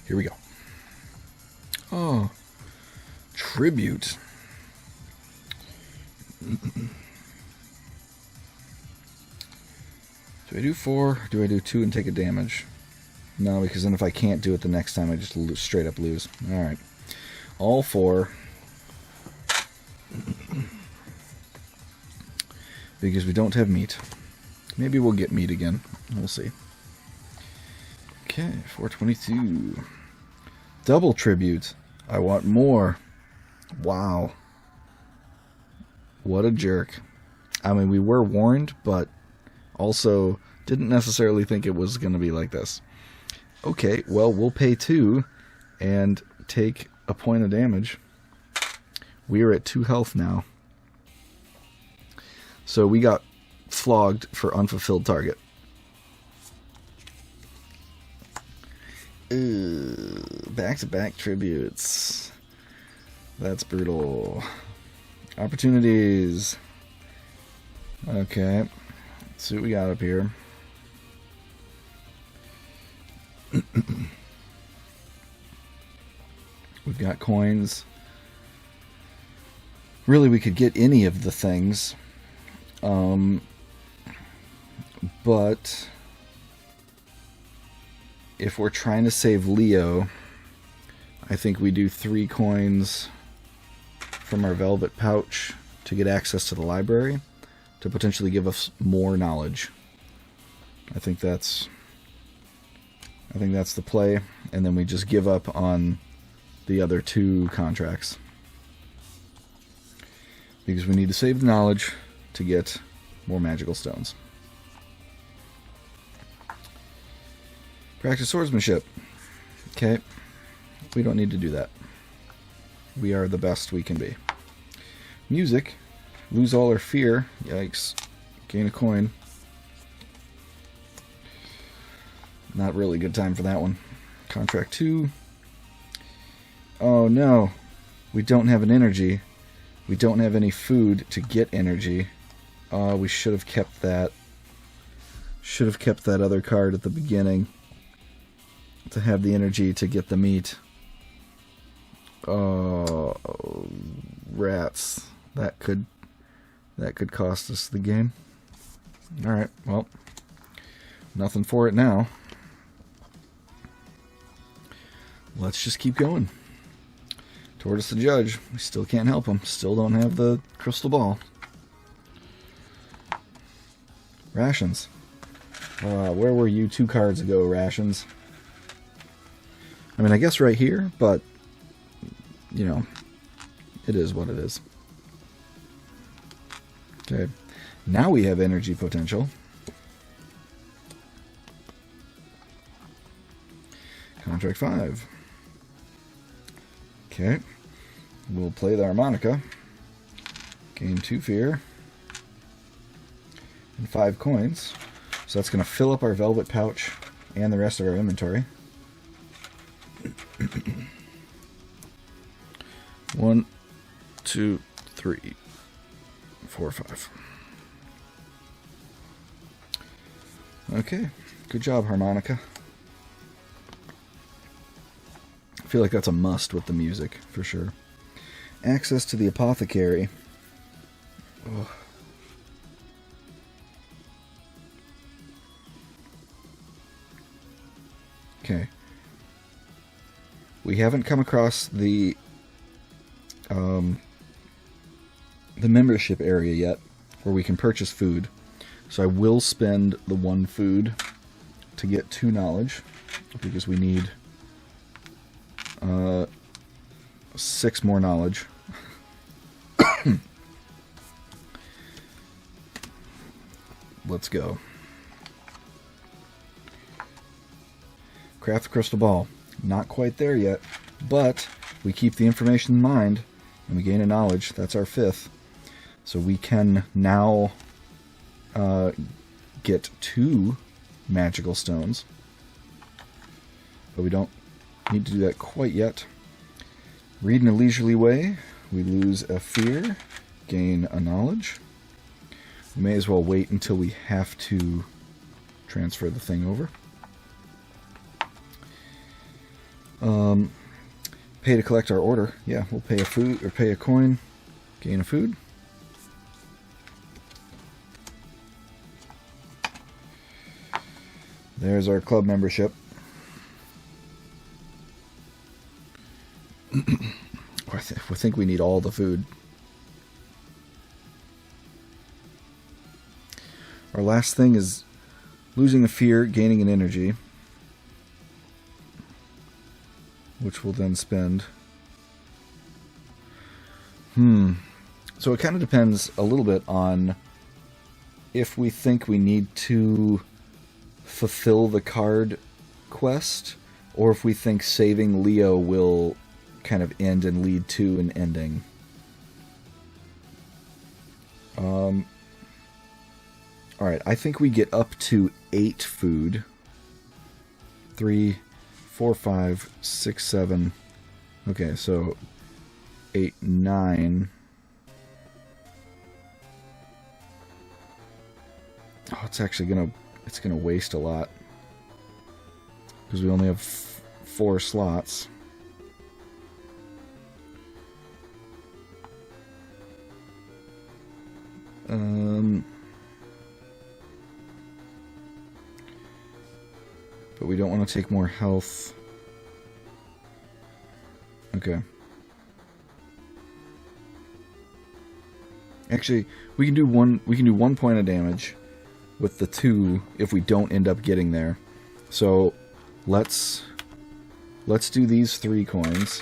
Here we go. Oh, tribute. Do I do 4? Or do I do 2 and take a damage? No, because then if I can't do it the next time, I just straight up lose. Alright. All 4. Because we don't have meat. Maybe we'll get meat again. We'll see. Okay, 422. Double tribute. I want more. Wow. What a jerk. I mean, we were warned, but also didn't necessarily think it was going to be like this. Okay, well, we'll pay 2 and take a point of damage. We are at 2 health now. So we got flogged for unfulfilled target. Back-to-back tributes. That's brutal. Opportunities. Okay. Let's see what we got up here. We've got coins. Really, we could get any of the things. But if we're trying to save Leo, I think we do 3 coins from our velvet pouch to get access to the library to potentially give us more knowledge. I think that's the play, and then we just give up on the other 2 contracts. Because we need to save the knowledge to get more magical stones. Practice swordsmanship. Okay. We don't need to do that. We are the best we can be. Music. Lose all our fear. Yikes. Gain a coin. Not really good time for that one. Contract 2. Oh no. We don't have an energy. We don't have any food to get energy. We should have kept that. Should have kept that other card at the beginning to have the energy to get the meat. Oh, rats. That could cost us the game. Alright, well, nothing for it now. Let's just keep going. Tortoise the judge. We still can't help him. Still don't have the crystal ball. Rations. Where were you 2 cards ago, Rations? mean, I guess right here, but, you know, it is what it is. Okay. Now we have energy potential. Contract 5. Okay. We'll play the harmonica. Gain 2 fear. And 5 coins. So that's going to fill up our velvet pouch and the rest of our inventory. 1, 2, 3, 4, 5. Okay. Good job, harmonica. I feel like that's a must with the music, for sure. Access to the apothecary. Oh. Okay. We haven't come across the membership area yet, where we can purchase food. So I will spend the 1 food to get 2 knowledge, because we need 6 more knowledge. Let's go. Craft the crystal ball. Not quite there yet, but we keep the information in mind and we gain a knowledge. That's our 5th. So we can now get 2 magical stones, but we don't need to do that quite yet. Read in a leisurely way. We lose a fear, gain a knowledge. We may as well wait until we have to transfer the thing over. Pay to collect our order. Yeah, we'll pay a food or pay a coin, gain a food. There's our club membership. I think we need all the food. Our last thing is losing a fear, gaining an energy, which we'll then spend. So it kind of depends a little bit on if we think we need to fulfill the card quest, or if we think saving Leo will kind of end and lead to an ending. Alright, I think we get up to 8 food. 3, 4, 5, 6, 7. Okay, so 8, 9. Oh, it's actually gonna waste a lot because we only have 4 slots. But we don't want to take more health. Okay. Actually, we can do 1 point of damage with the 2 if we don't end up getting there. So let's do these 3 coins.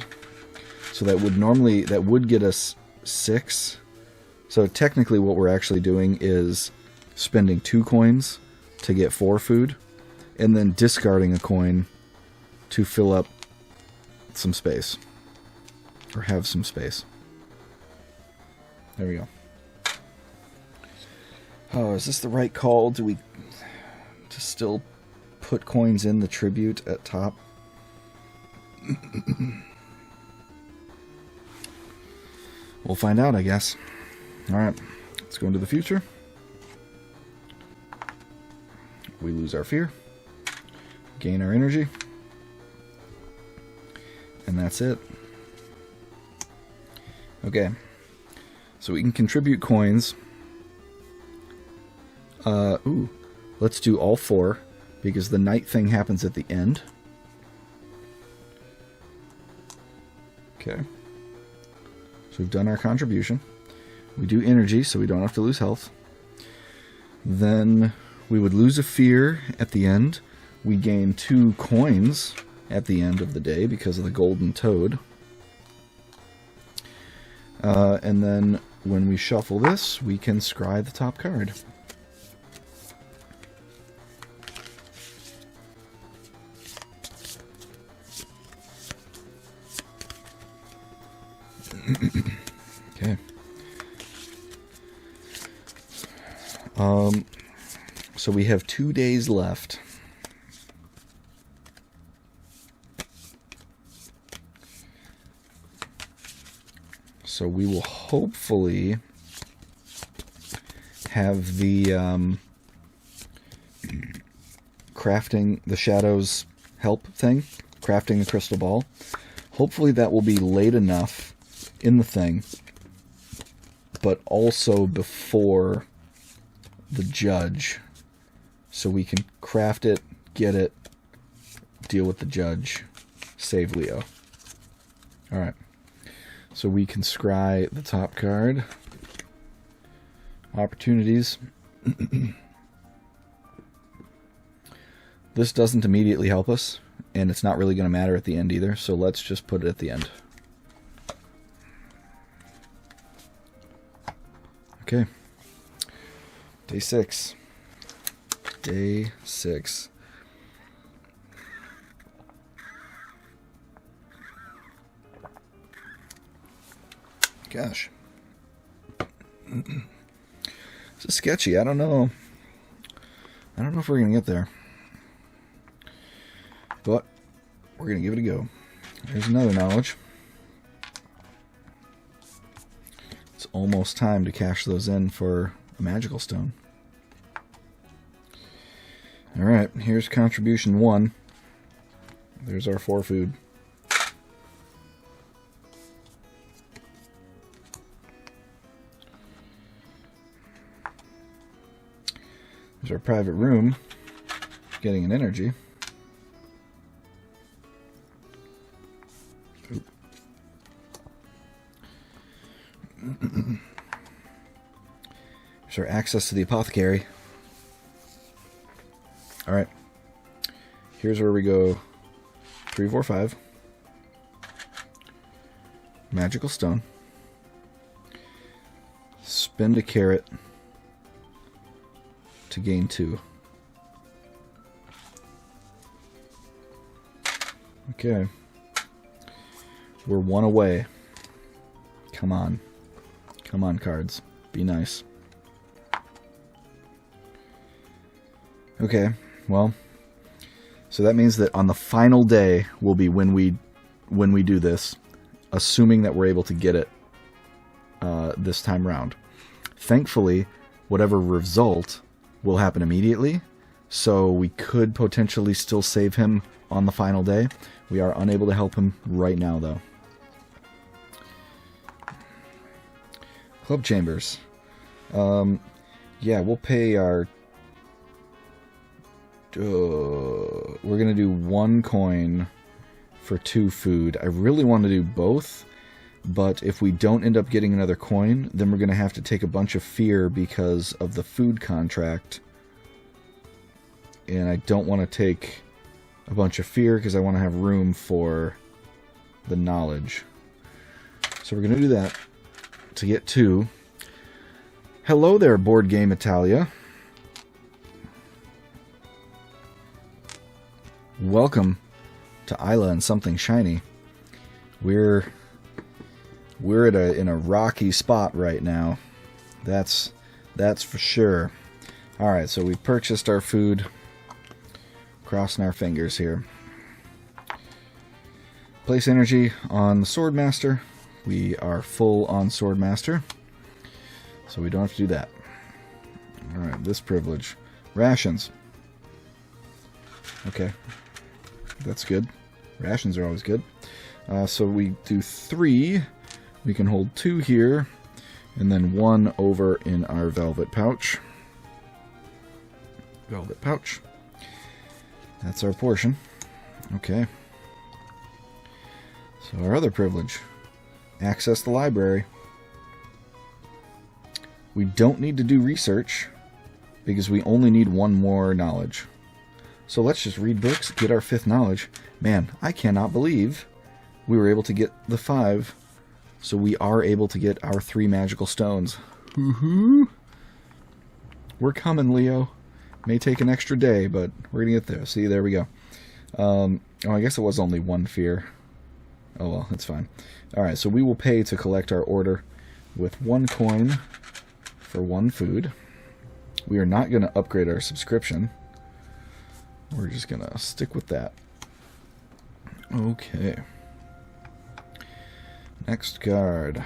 So that would get us 6. So technically what we're actually doing is spending 2 coins to get 4 food, and then discarding a coin to fill up some space. Or have some space. There we go. Oh, is this the right call? Do we to still put coins in the tribute at top? We'll find out, I guess. Alright, let's go into the future. We lose our fear. Gain our energy. And that's it. Okay. So we can contribute coins. Let's do all 4, because the night thing happens at the end. Okay. So we've done our contribution. We do energy, so we don't have to lose health. Then we would lose a fear at the end. We gain 2 coins at the end of the day because of the golden toad. And then when we shuffle this, we can scry the top card. Okay. So we have 2 days left. So we will hopefully have the crafting the shadows help thing, crafting the crystal ball. Hopefully that will be late enough in the thing, but also before the judge, so we can craft it, get it, deal with the judge, save Leo. Alright, so we can scry the top card. Opportunities. This doesn't immediately help us, and it's not really going to matter at the end either, so let's just put it at the end. Okay. Day 6. Day 6. Gosh. This is sketchy. I don't know. I don't know if we're going to get there. But we're going to give it a go. There's another knowledge. It's almost time to cash those in for a magical stone. Alright, here's contribution 1. There's our 4 food. There's our private room, getting an energy. There's our access to the apothecary. Alright. Here's where we go 3, 4, 5. Magical stone. Spend a carrot to gain 2. Okay. We're 1 away. Come on. Come on, cards. Be nice. Okay, well, so that means that on the final day will be when we do this, assuming that we're able to get it this time round. Thankfully, whatever result will happen immediately, so we could potentially still save him on the final day. We are unable to help him right now, though. Club chambers. Yeah, we'll pay our... we're going to do 1 coin for 2 food. I really want to do both, but if we don't end up getting another coin, then we're going to have to take a bunch of fear because of the food contract. And I don't want to take a bunch of fear because I want to have room for the knowledge. So we're going to do that to get 2. Hello there, Board Game Italia. Welcome to Eila and Something Shiny. We're in a rocky spot right now. That's for sure. All right, so we purchased our food. Crossing our fingers here. Place energy on the Swordmaster. We are full on Swordmaster, so we don't have to do that. All right, this privilege. Rations. Okay. That's good. Rations are always good. So we do 3. We can hold 2 here, and then 1 over in our velvet pouch. Velvet pouch. That's our portion. Okay. So our other privilege. Access the library. We don't need to do research, because we only need 1 more knowledge. So let's just read books, get our 5th knowledge. Man, I cannot believe we were able to get the 5. So we are able to get our 3 magical stones. Woohoo! We're coming, Leo. May take an extra day, but we're going to get there. See, there we go. Oh, I guess it was only 1 fear. Oh well, it's fine. Alright, so we will pay to collect our order with 1 coin for 1 food. We are not going to upgrade our subscription. We're just going to stick with that. Okay. Next card.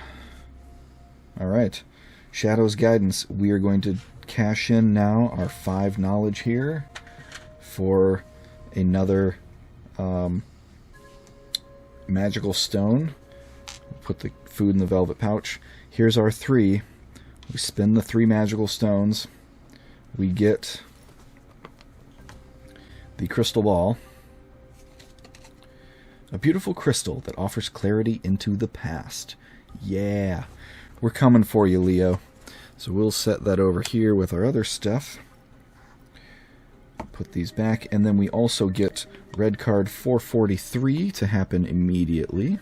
Alright. Shadow's Guidance. We are going to cash in now our 5 knowledge here for another magical stone. Put the food in the velvet pouch. Here's our 3. We spin the 3 magical stones. We get the crystal ball. A beautiful crystal that offers clarity into the past. Yeah. We're coming for you, Leo. So we'll set that over here with our other stuff. Put these back. And then we also get red card 443 to happen immediately.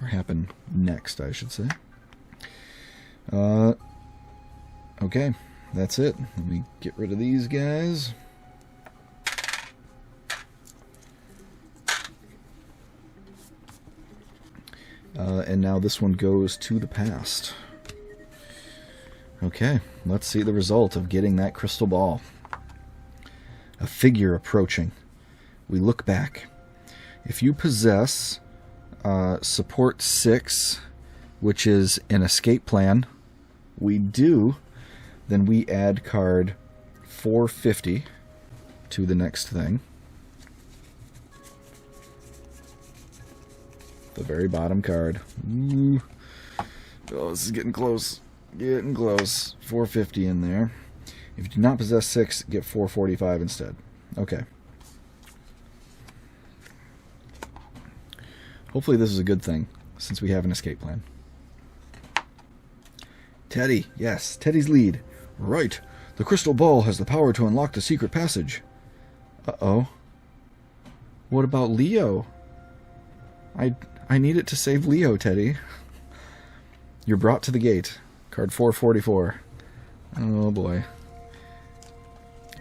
Or happen next, I should say. Okay, that's it. Let me get rid of these guys. And now this one goes to the past. Okay, let's see the result of getting that crystal ball. A figure approaching. We look back. If you possess support 6, which is an escape plan, we do, then we add card 450 to the next thing. The very bottom card. Ooh. Oh, this is getting close. Getting close. 450 in there. If you do not possess 6, get 445 instead. Okay. Hopefully this is a good thing, since we have an escape plan. Teddy. Yes, Teddy's lead. Right. The crystal ball has the power to unlock the secret passage. Uh-oh. What about Leo? I need it to save Leo, Teddy. You're brought to the gate. Card 444. Oh boy.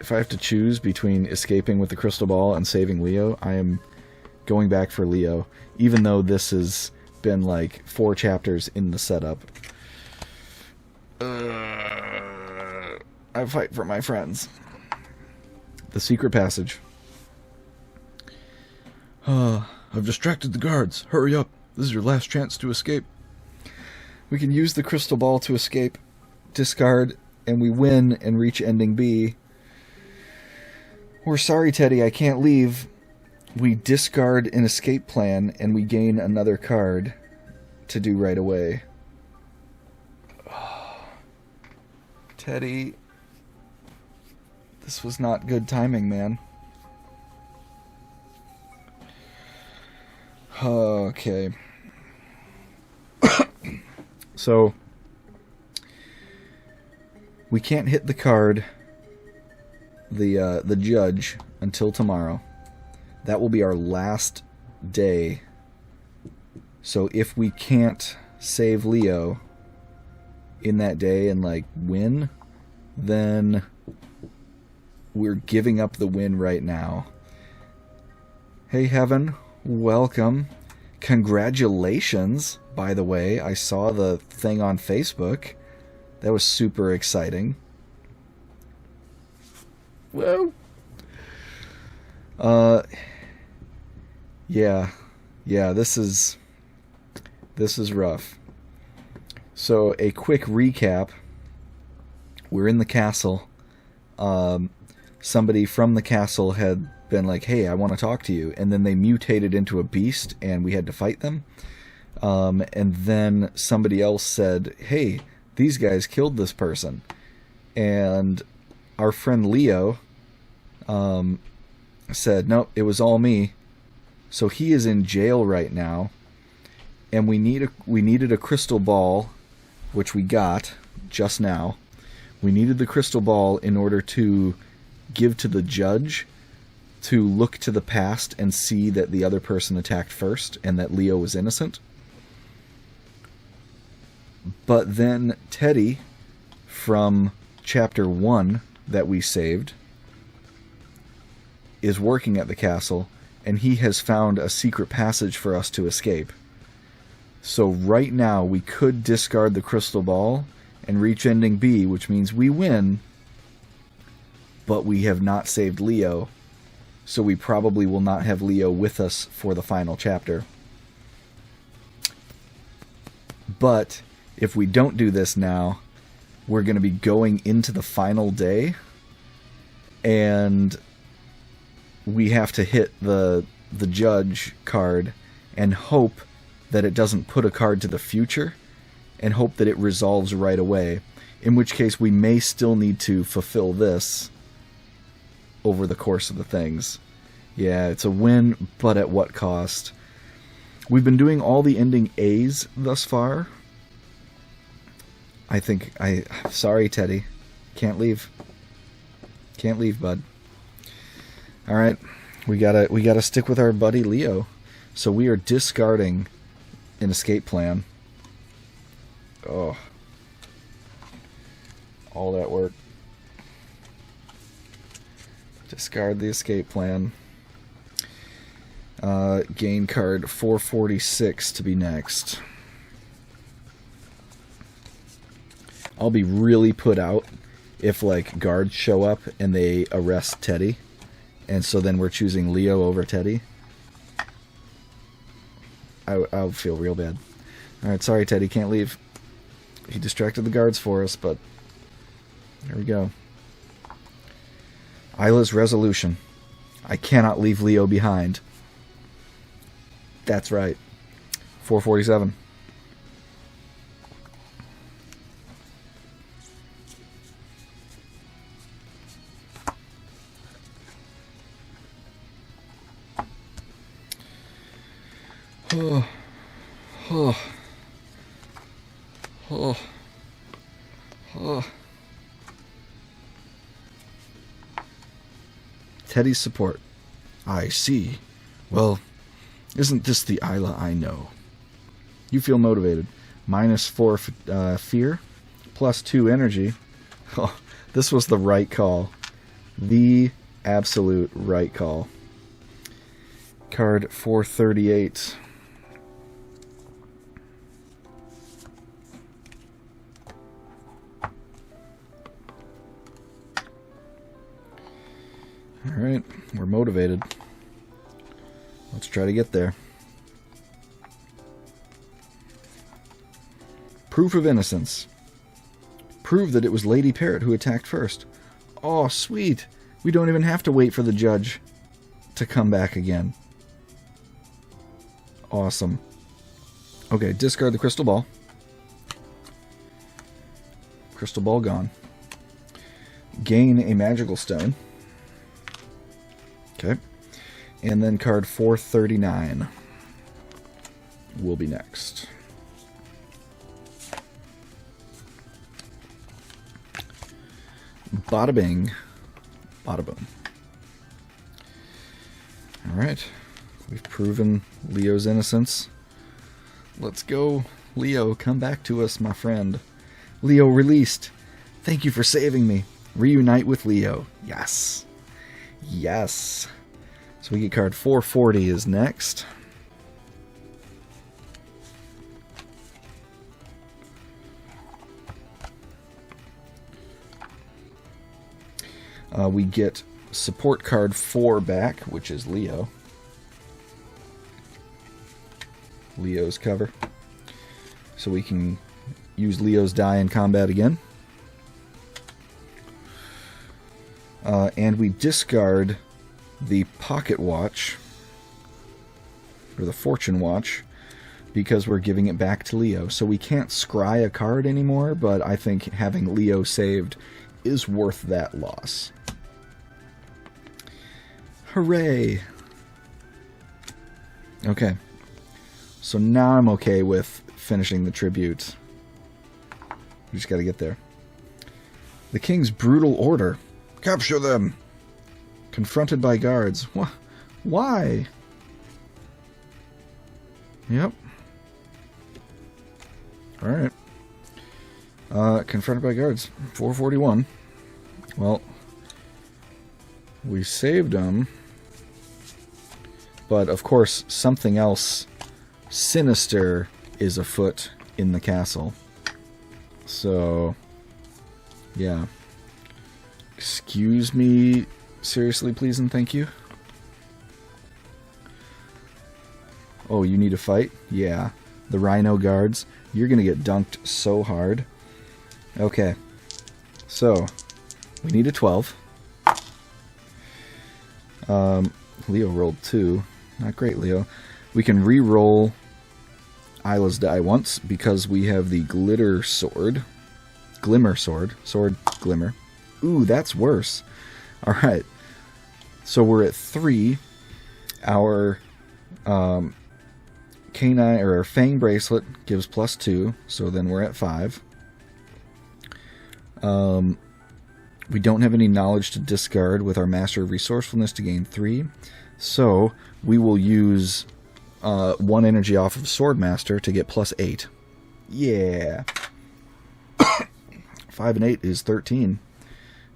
If I have to choose between escaping with the crystal ball and saving Leo, I am going back for Leo, even though this has been like 4 chapters in the setup. I fight for my friends. The secret passage. I've distracted the guards. Hurry up. This is your last chance to escape. We can use the crystal ball to escape, discard, and we win and reach ending B. We're sorry, Teddy, I can't leave. We discard an escape plan, and we gain another card to do right away. Teddy, this was not good timing, man. Okay. So, we can't hit the card, the judge, until tomorrow. That will be our last day. So if we can't save Leo in that day and like win, then we're giving up the win right now. Hey Heaven, welcome. Congratulations, by the way. I saw the thing on Facebook. That was super exciting. Whoa. Yeah, this is rough. So a quick recap. We're in the castle. Somebody from the castle had been like, hey, I want to talk to you. And then they mutated into a beast and we had to fight them. And then somebody else said, hey, these guys killed this person. And our friend Leo said, nope, it was all me. So he is in jail right now. And we needed a crystal ball, which we got just now. We needed the crystal ball in order to give to the judge to look to the past and see that the other person attacked first and that Leo was innocent. But then Teddy, from chapter 1 that we saved, is working at the castle, and he has found a secret passage for us to escape. So right now we could discard the crystal ball and reach ending B, which means we win, but we have not saved Leo, so we probably will not have Leo with us for the final chapter. But if we don't do this now, we're going to be going into the final day, and we have to hit the judge card and hope that it doesn't put a card to the future, and hope that it resolves right away, in which case we may still need to fulfill this over the course of the things. Yeah, it's a win, but at what cost? We've been doing all the ending A's thus far. Sorry, Teddy. Can't leave. Can't leave, bud. Alright, we gotta stick with our buddy Leo. So we are discarding an escape plan. Oh. All that work. Discard the escape plan. Gain card 446 to be next. I'll be really put out if, like, guards show up and they arrest Teddy, and so then we're choosing Leo over Teddy. I'll feel real bad. Alright, sorry Teddy, can't leave. He distracted the guards for us, but there we go. Eila's resolution. I cannot leave Leo behind. That's right. 447. Oh. Oh. Oh. Oh. Teddy's support. I see. Well, isn't this the Eila I know? You feel motivated. -4 fear, +2 energy. Oh, this was the right call. The absolute right call. Card 438. Alright, we're motivated. Let's try to get there. Proof of innocence. Prove that it was Lady Parrot who attacked first. Oh, sweet. We don't even have to wait for the judge to come back again. Awesome. Okay, discard the crystal ball. Crystal ball gone. Gain a magical stone. Okay. And then card 439 will be next. Bada bing. Bada boom. Alright. We've proven Leo's innocence. Let's go. Leo, come back to us, my friend. Leo released. Thank you for saving me. Reunite with Leo. Yes. Yes. So we get card 440 is next. We get support card 4 back, which is Leo. Leo's cover. So we can use Leo's die in combat again. And we discard the pocket watch, or the fortune watch, because we're giving it back to Leo. So we can't scry a card anymore, but I think having Leo saved is worth that loss. Hooray! Okay. So now I'm okay with finishing the tribute. We just gotta get there. The king's brutal order. Capture them. Confronted by guards. Why? Yep. Alright. Confronted by guards. 441. Well, we saved them. But, of course, something else sinister is afoot in the castle. So, yeah. Excuse me, seriously, please and thank you. Oh, you need to fight? Yeah. The Rhino guards. You're going to get dunked so hard. Okay. So, we need a 12. Leo rolled 2. Not great, Leo. We can re-roll Isla's die once because we have the glitter sword. Glimmer sword. Sword glimmer. Ooh, that's worse. Alright. So we're at 3. Our canine or our fang bracelet gives +2, so then we're at 5. We don't have any knowledge to discard with our Master of Resourcefulness to gain 3. So we will use 1 energy off of Swordmaster to get +8. Yeah. 5 and 8 is 13.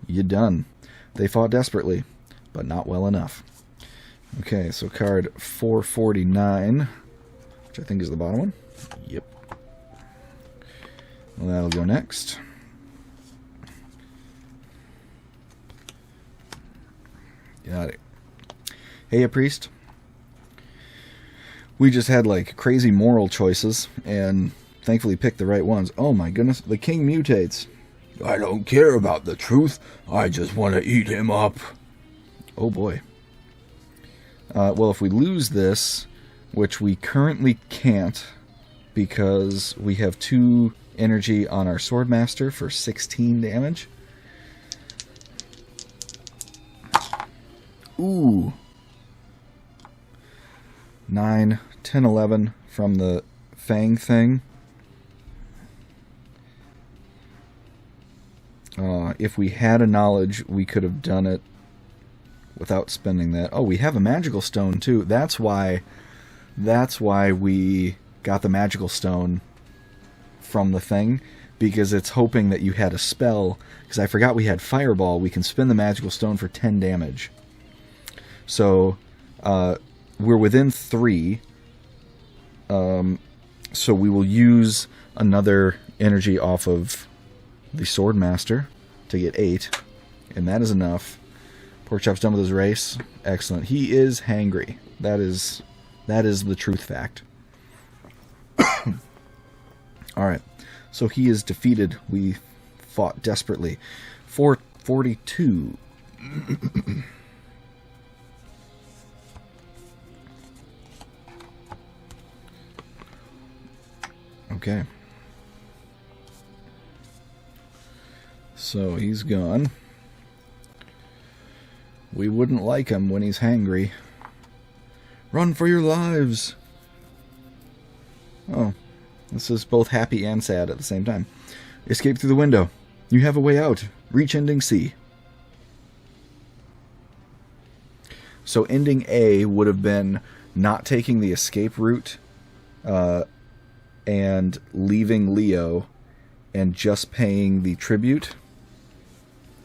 You done. They fought desperately, but not well enough. Okay, so card 449, which I think is the bottom one. Yep. Well, that'll go next. Got it. Hey, a priest. We just had like crazy moral choices and thankfully picked the right ones. Oh my goodness, the king mutates. I don't care about the truth. I just want to eat him up. Oh boy. Well, if we lose this, which we currently can't because we have 2 energy on our Swordmaster for 16 damage. Ooh. 9, 10, 11 from the Fang thing. If we had a knowledge, we could have done it without spending that. Oh, we have a magical stone too. That's why we got the magical stone from the thing, because it's hoping that you had a spell. Because I forgot we had fireball. We can spin the magical stone for 10 damage. So we're within 3. So we will use another energy off of the Swordmaster to get 8, and that is enough. Porkchop's done with his race. Excellent. He is hangry. That is the truth fact. Alright. So he is defeated. We fought desperately. 442. Okay. So he's gone. We wouldn't like him when he's hangry. Run for your lives! Oh, this is both happy and sad at the same time. Escape through the window. You have a way out. Reach ending C. So ending A would have been not taking the escape route and leaving Leo and just paying the tribute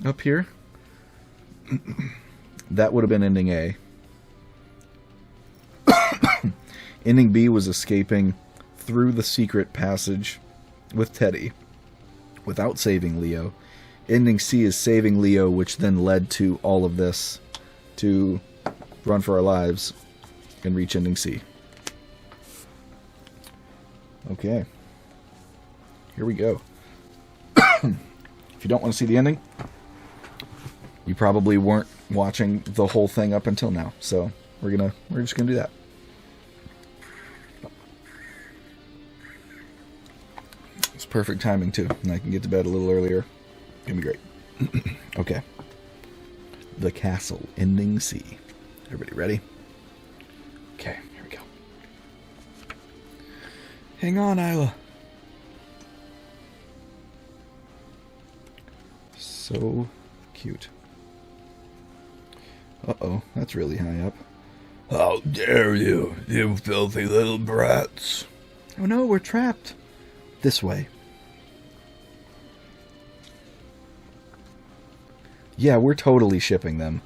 up here. That would have been ending A. Ending B was escaping through the secret passage with Teddy without saving Leo. Ending C is saving Leo, which then led to all of this, to run for our lives and reach ending C. Okay. Here we go. If you don't want to see the ending, you probably weren't watching the whole thing up until now. So we're just gonna do that. It's perfect timing too, and I can get to bed a little earlier. Gonna be great. Okay. The castle, ending C. Everybody ready? Okay, here we go. Hang on, Eila. So cute. Uh-oh, that's really high up. How dare you, you filthy little brats. Oh no, we're trapped. This way. Yeah, we're totally shipping them.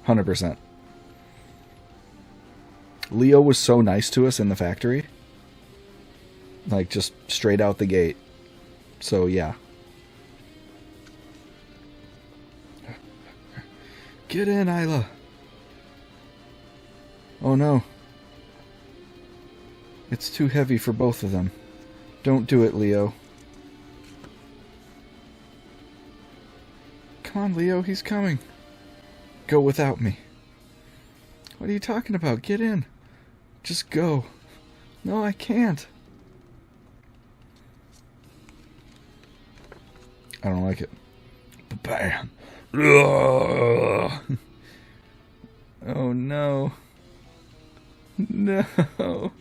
100%. Leo was so nice to us in the factory. Like, just straight out the gate. So, yeah. Get in, Eila. Oh no. It's too heavy for both of them. Don't do it, Leo. Come on, Leo, he's coming. Go without me. What are you talking about? Get in. Just go. No, I can't. I don't like it. Bam. Oh no. No.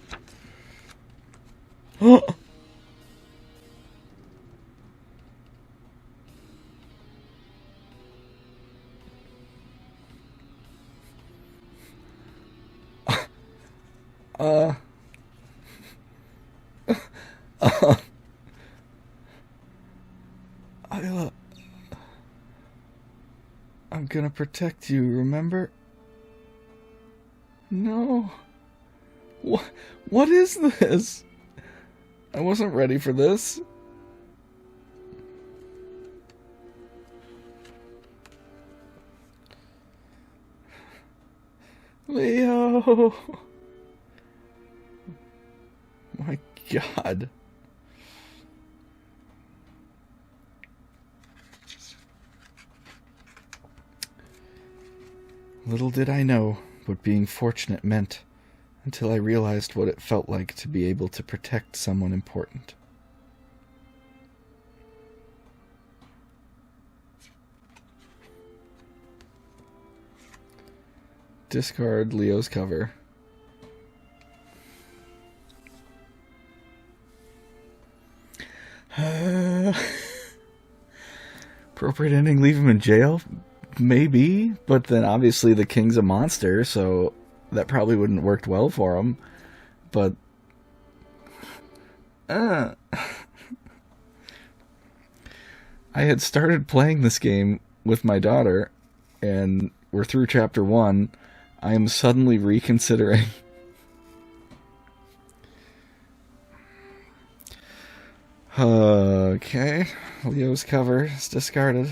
Eila, I'm gonna protect you, remember? No. What is this? I wasn't ready for this. Leo. My God. Little did I know what being fortunate meant until I realized what it felt like to be able to protect someone important. Discard Leo's cover. Appropriate ending, leave him in jail? Maybe, but then obviously the king's a monster, so that probably wouldn't have worked well for him. But I had started playing this game with my daughter, and we're through chapter 1. I am suddenly reconsidering. Okay, Leo's cover is discarded.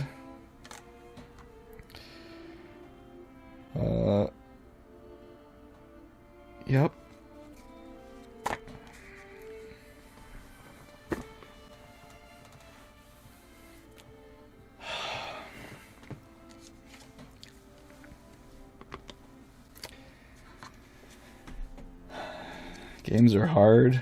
Yep. Games are hard.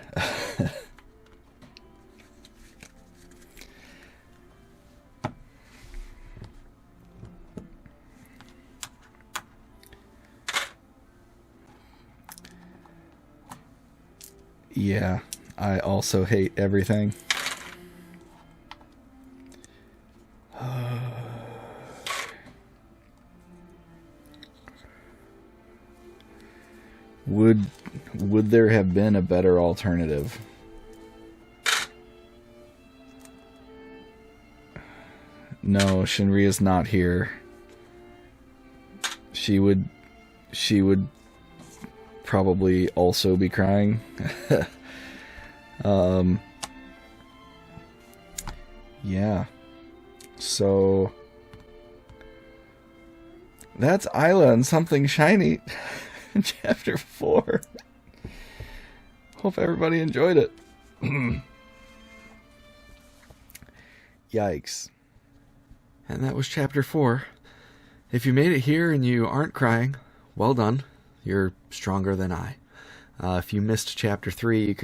Yeah, I also hate everything. Would there have been a better alternative? No, Shinria's not here. She would probably also be crying. Yeah. So that's Eila and Something Shiny. Chapter 4. Hope everybody enjoyed it. Yikes. And that was chapter 4. If you made it here and you aren't crying, well done. You're stronger than I. If you missed chapter 3, you can